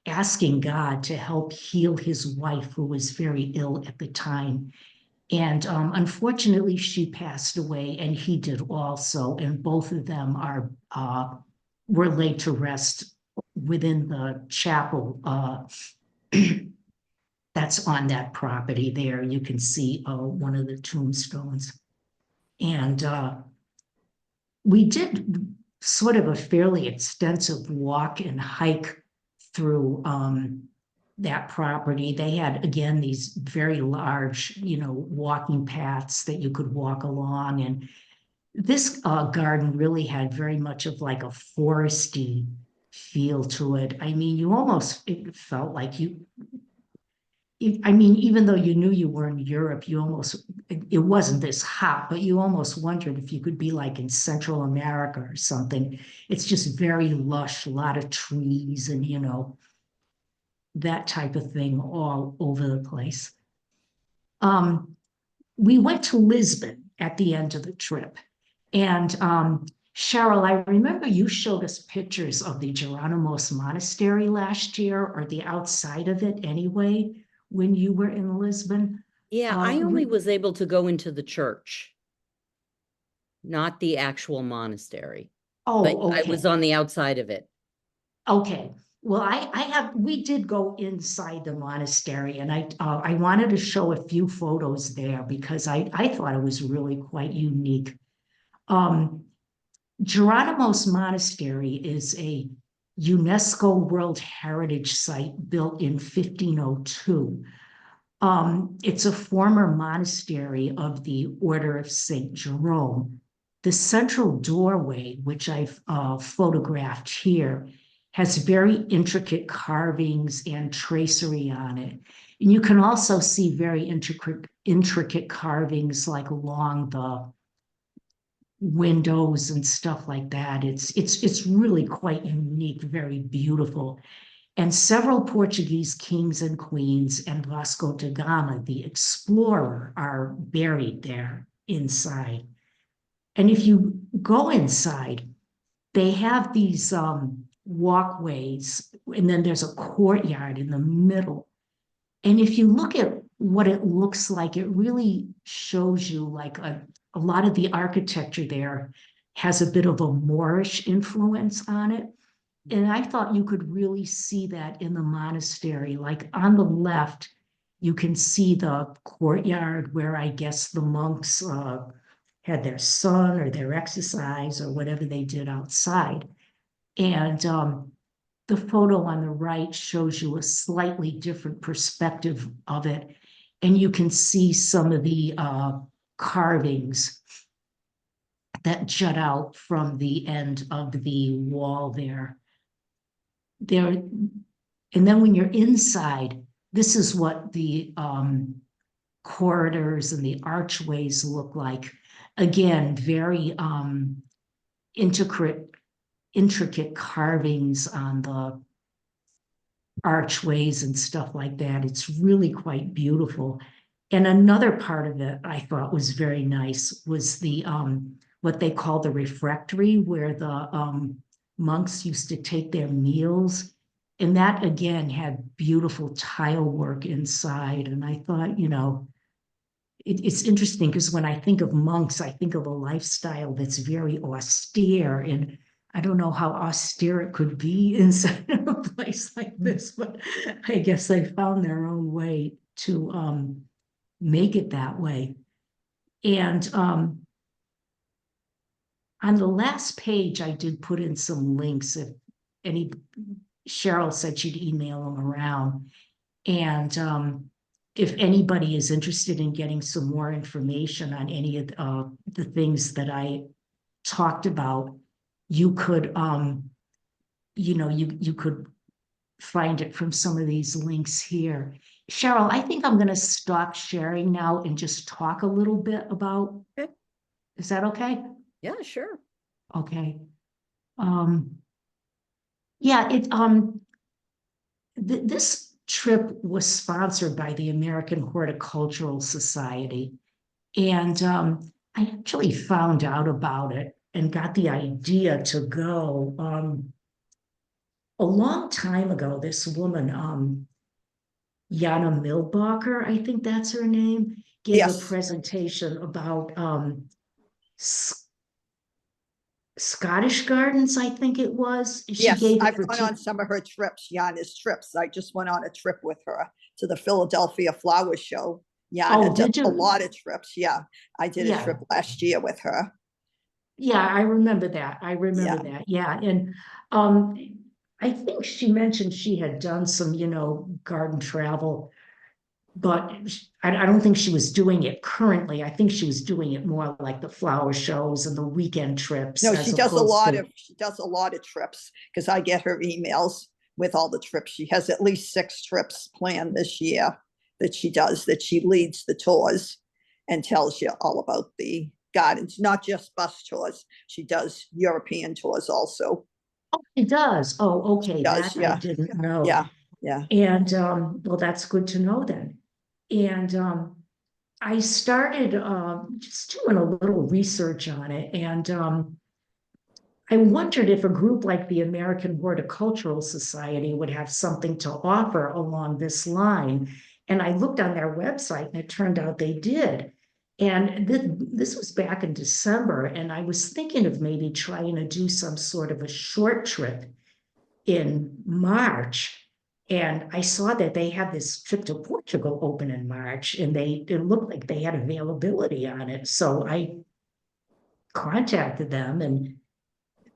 asking God to help heal his wife, who was very ill at the time. And unfortunately, she passed away, and he did also. And both of them were laid to rest within the chapel that's on that property there. You can see one of the tombstones. And we did sort of a fairly extensive walk and hike through that property. They had, again, these very large, you know, walking paths that you could walk along. And this garden really had very much of like a foresty feel to it. I mean, it felt like I mean, even though you knew you were in Europe, it wasn't this hot, but you almost wondered if you could be like in Central America or something. It's just very lush, a lot of trees and, you know, that type of thing all over the place. We went to Lisbon at the end of the trip. And Cheryl, I remember you showed us pictures of the Geronimos Monastery last year, or the outside of it anyway, when you were in Lisbon. Yeah, I only was able to go into the church, not the actual monastery. But Oh, I okay. was on the outside of it. Okay. Well, we did go inside the monastery, and I wanted to show a few photos there because I thought it was really quite unique. Geronimos Monastery is a UNESCO World Heritage Site built in 1502. It's a former monastery of the Order of St. Jerome. The central doorway, which I've photographed here, has very intricate carvings and tracery on it. And you can also see very intricate carvings like along the windows and stuff like that. It's really quite unique, very beautiful. And several Portuguese kings and queens and Vasco da Gama, the explorer, are buried there inside. And if you go inside, they have these walkways, and then there's a courtyard in the middle. And if you look at what it looks like, it really shows you like a lot of the architecture there has a bit of a Moorish influence on it. And I thought you could really see that in the monastery. Like on the left, you can see the courtyard where I guess the monks had their sun or their exercise or whatever they did outside. And the photo on the right shows you a slightly different perspective of it. And you can see some of the carvings that jut out from the end of the wall there. And then when you're inside, this is what the corridors and the archways look like. Again, very intricate carvings on the archways and stuff like that. It's really quite beautiful. And another part of it I thought was very nice was the what they call the refectory, where the monks used to take their meals. And that again had beautiful tile work inside. And I thought, you know, it's interesting because when I think of monks, I think of a lifestyle that's very austere. And I don't know how austere it could be inside of a place like this, but I guess they found their own way to make it that way. And on the last page, I did put in some links. If any, Cheryl said she'd email them around. And if anybody is interested in getting some more information on any of the things that I talked about, you could, you could find it from some of these links here. Cheryl, I think I'm going to stop sharing now and just talk a little bit about. Okay. Is that okay? Yeah, sure. Okay. Yeah, this trip was sponsored by the American Horticultural Society. And I actually found out about it and got the idea to go. A long time ago, this woman, Jana Milbacher, I think that's her name, gave a Yes. presentation about Scottish Gardens, I think it was. She Yes, gave it I've for gone on some of her trips, Yana's trips. I just went on a trip with her to the Philadelphia Flower Show. Yana Oh, does did a you? lot of trips. Yeah, I did a Yeah. trip last year with her. Yeah, I remember that. I remember Yeah. that. Yeah. And um, I think she mentioned she had done some, garden travel, but I don't think she was doing it currently. I think she was doing it more like the flower shows and the weekend trips No, as opposed to. she does a lot of trips because I get her emails with all the trips. She has at least 6 trips planned this year that she does, that she leads the tours and tells you all about the gardens, not just bus tours. She does European tours also. It does. Oh, okay. Does, That I yeah. didn't know. Yeah, yeah. And well, that's good to know then. And I started just doing a little research on it. And I wondered if a group like the American Horticultural Society would have something to offer along this line. And I looked on their website and it turned out they did. And this was back in December. And I was thinking of maybe trying to do some sort of a short trip in March. And I saw that they had this trip to Portugal open in March, and it looked like they had availability on it. So I contacted them and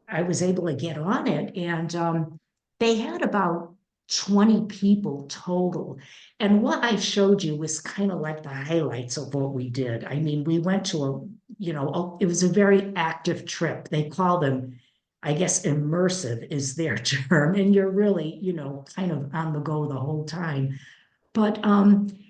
I was able to get on it. And they had about 20 people total. And what I showed you was kind of like the highlights of what we did. I mean, we went to it was a very active trip. They call them, I guess, immersive is their term. And you're really, kind of on the go the whole time. But,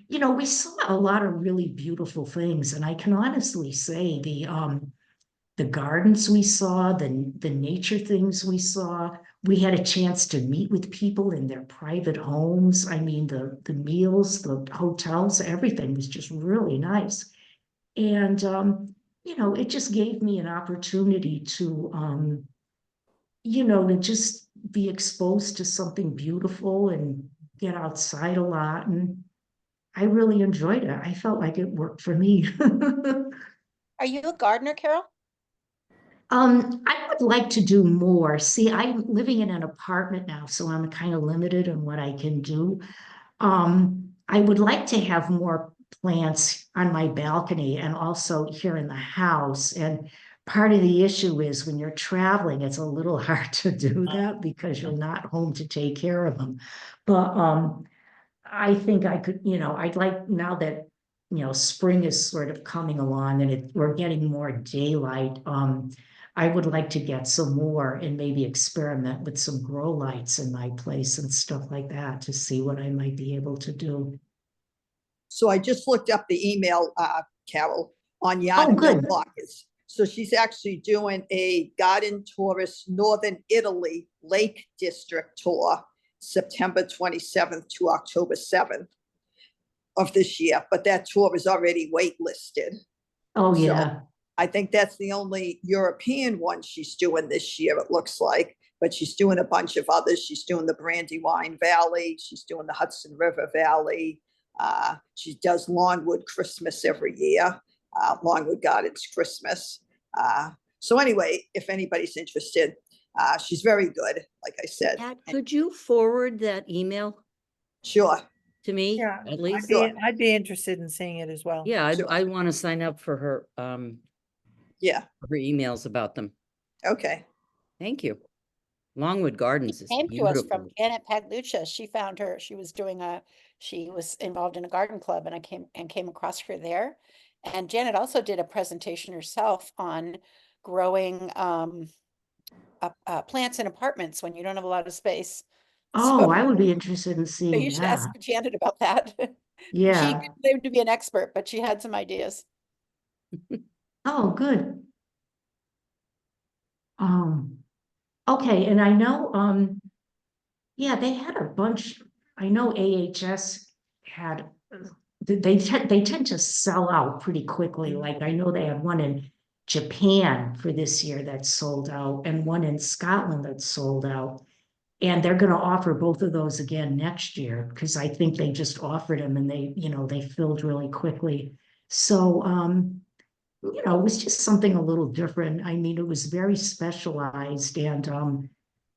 we saw a lot of really beautiful things. And I can honestly say the gardens we saw, the nature things we saw. We had a chance to meet with people in their private homes. I mean, the meals, the hotels, everything was just really nice. And, it just gave me an opportunity to just be exposed to something beautiful and get outside a lot. And I really enjoyed it. I felt like it worked for me. Are you a gardener, Carol? I would like to do more. See, I'm living in an apartment now, so I'm kind of limited in what I can do. I would like to have more plants on my balcony and also here in the house. And part of the issue is when you're traveling, it's a little hard to do that because you're not home to take care of them. But I think I could, I'd like now that, spring is sort of coming along and we're getting more daylight. I would like to get some more and maybe experiment with some grow lights in my place and stuff like that to see what I might be able to do. So I just looked up the email, Carol, on Oh, Yana good. Milbacher's. So she's actually doing a garden tourist Northern Italy Lake District tour, September 27th to October 7th of this year. But that tour is already waitlisted. Oh, So yeah. I think that's the only European one she's doing this year, it looks like. But she's doing a bunch of others. She's doing the Brandywine Valley. She's doing the Hudson River Valley. She does Longwood Christmas every year, Longwood Gardens Christmas. So anyway, if anybody's interested, She's very good, like I said. Pat, And could you forward that email sure, to me Yeah, at least? I'd be interested in seeing it as well. Yeah, Sure. I want to sign up for yeah, her emails about them. okay. Thank you. Longwood Gardens is Came to us from beautiful. Janet Paglucha. She found her, she was involved in a garden club and I came across her there. And Janet also did a presentation herself on growing plants in apartments when you don't have a lot of space. Oh, So I would be interested in so seeing you should that. ask Janet about that. She Yeah. didn't claim to be an expert, but she had some ideas. Oh, good. Okay, and I know, yeah, they had a bunch, I know AHS had, they tend to sell out pretty quickly. Like I know they had one in Japan for this year that sold out and one in Scotland that sold out. And they're gonna offer both of those again next year, because I think they just offered them and they, they filled really quickly. So, it was just something a little different. I mean, it was very specialized and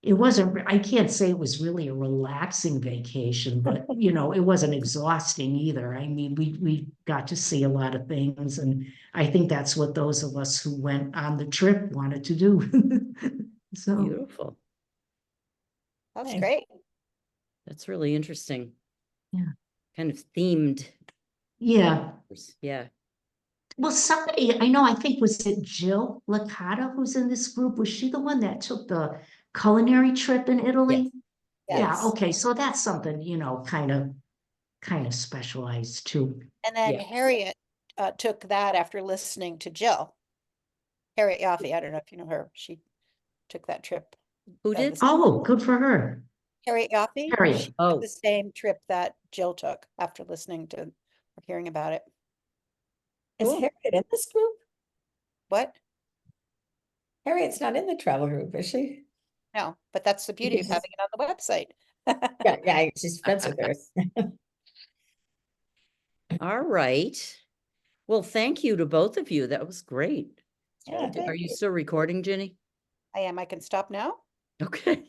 it wasn't, I can't say it was really a relaxing vacation, but it wasn't exhausting either. I mean, we got to see a lot of things, and I think that's what those of us who went on the trip wanted to do. So, Beautiful. That's Nice. great. That's really interesting. Yeah. Kind of themed. yeah. Yeah. Well, somebody, I know, I think, was it Jill Licata who's in this group? Was she the one that took the culinary trip in Italy? Yeah, Yes. okay, so that's something, kind of specialized too. And then Yeah. Harriet took that after listening to Jill. Harriet Yaffe, I don't know if you know her. She took that trip. Who did? this- Oh, good for her. Harriet Yaffe, Harriet. she Oh. took the same trip that Jill took after listening to or hearing about it. Is Cool. Harriet in this group? What? Harriet's not in the travel group, is she? No, but that's the beauty of Because- having it on the website. Yeah, she's friends with her. All right. Well, thank you to both of you. That was great. Yeah, Are you still recording, Jenny? I am. I can stop now. Okay.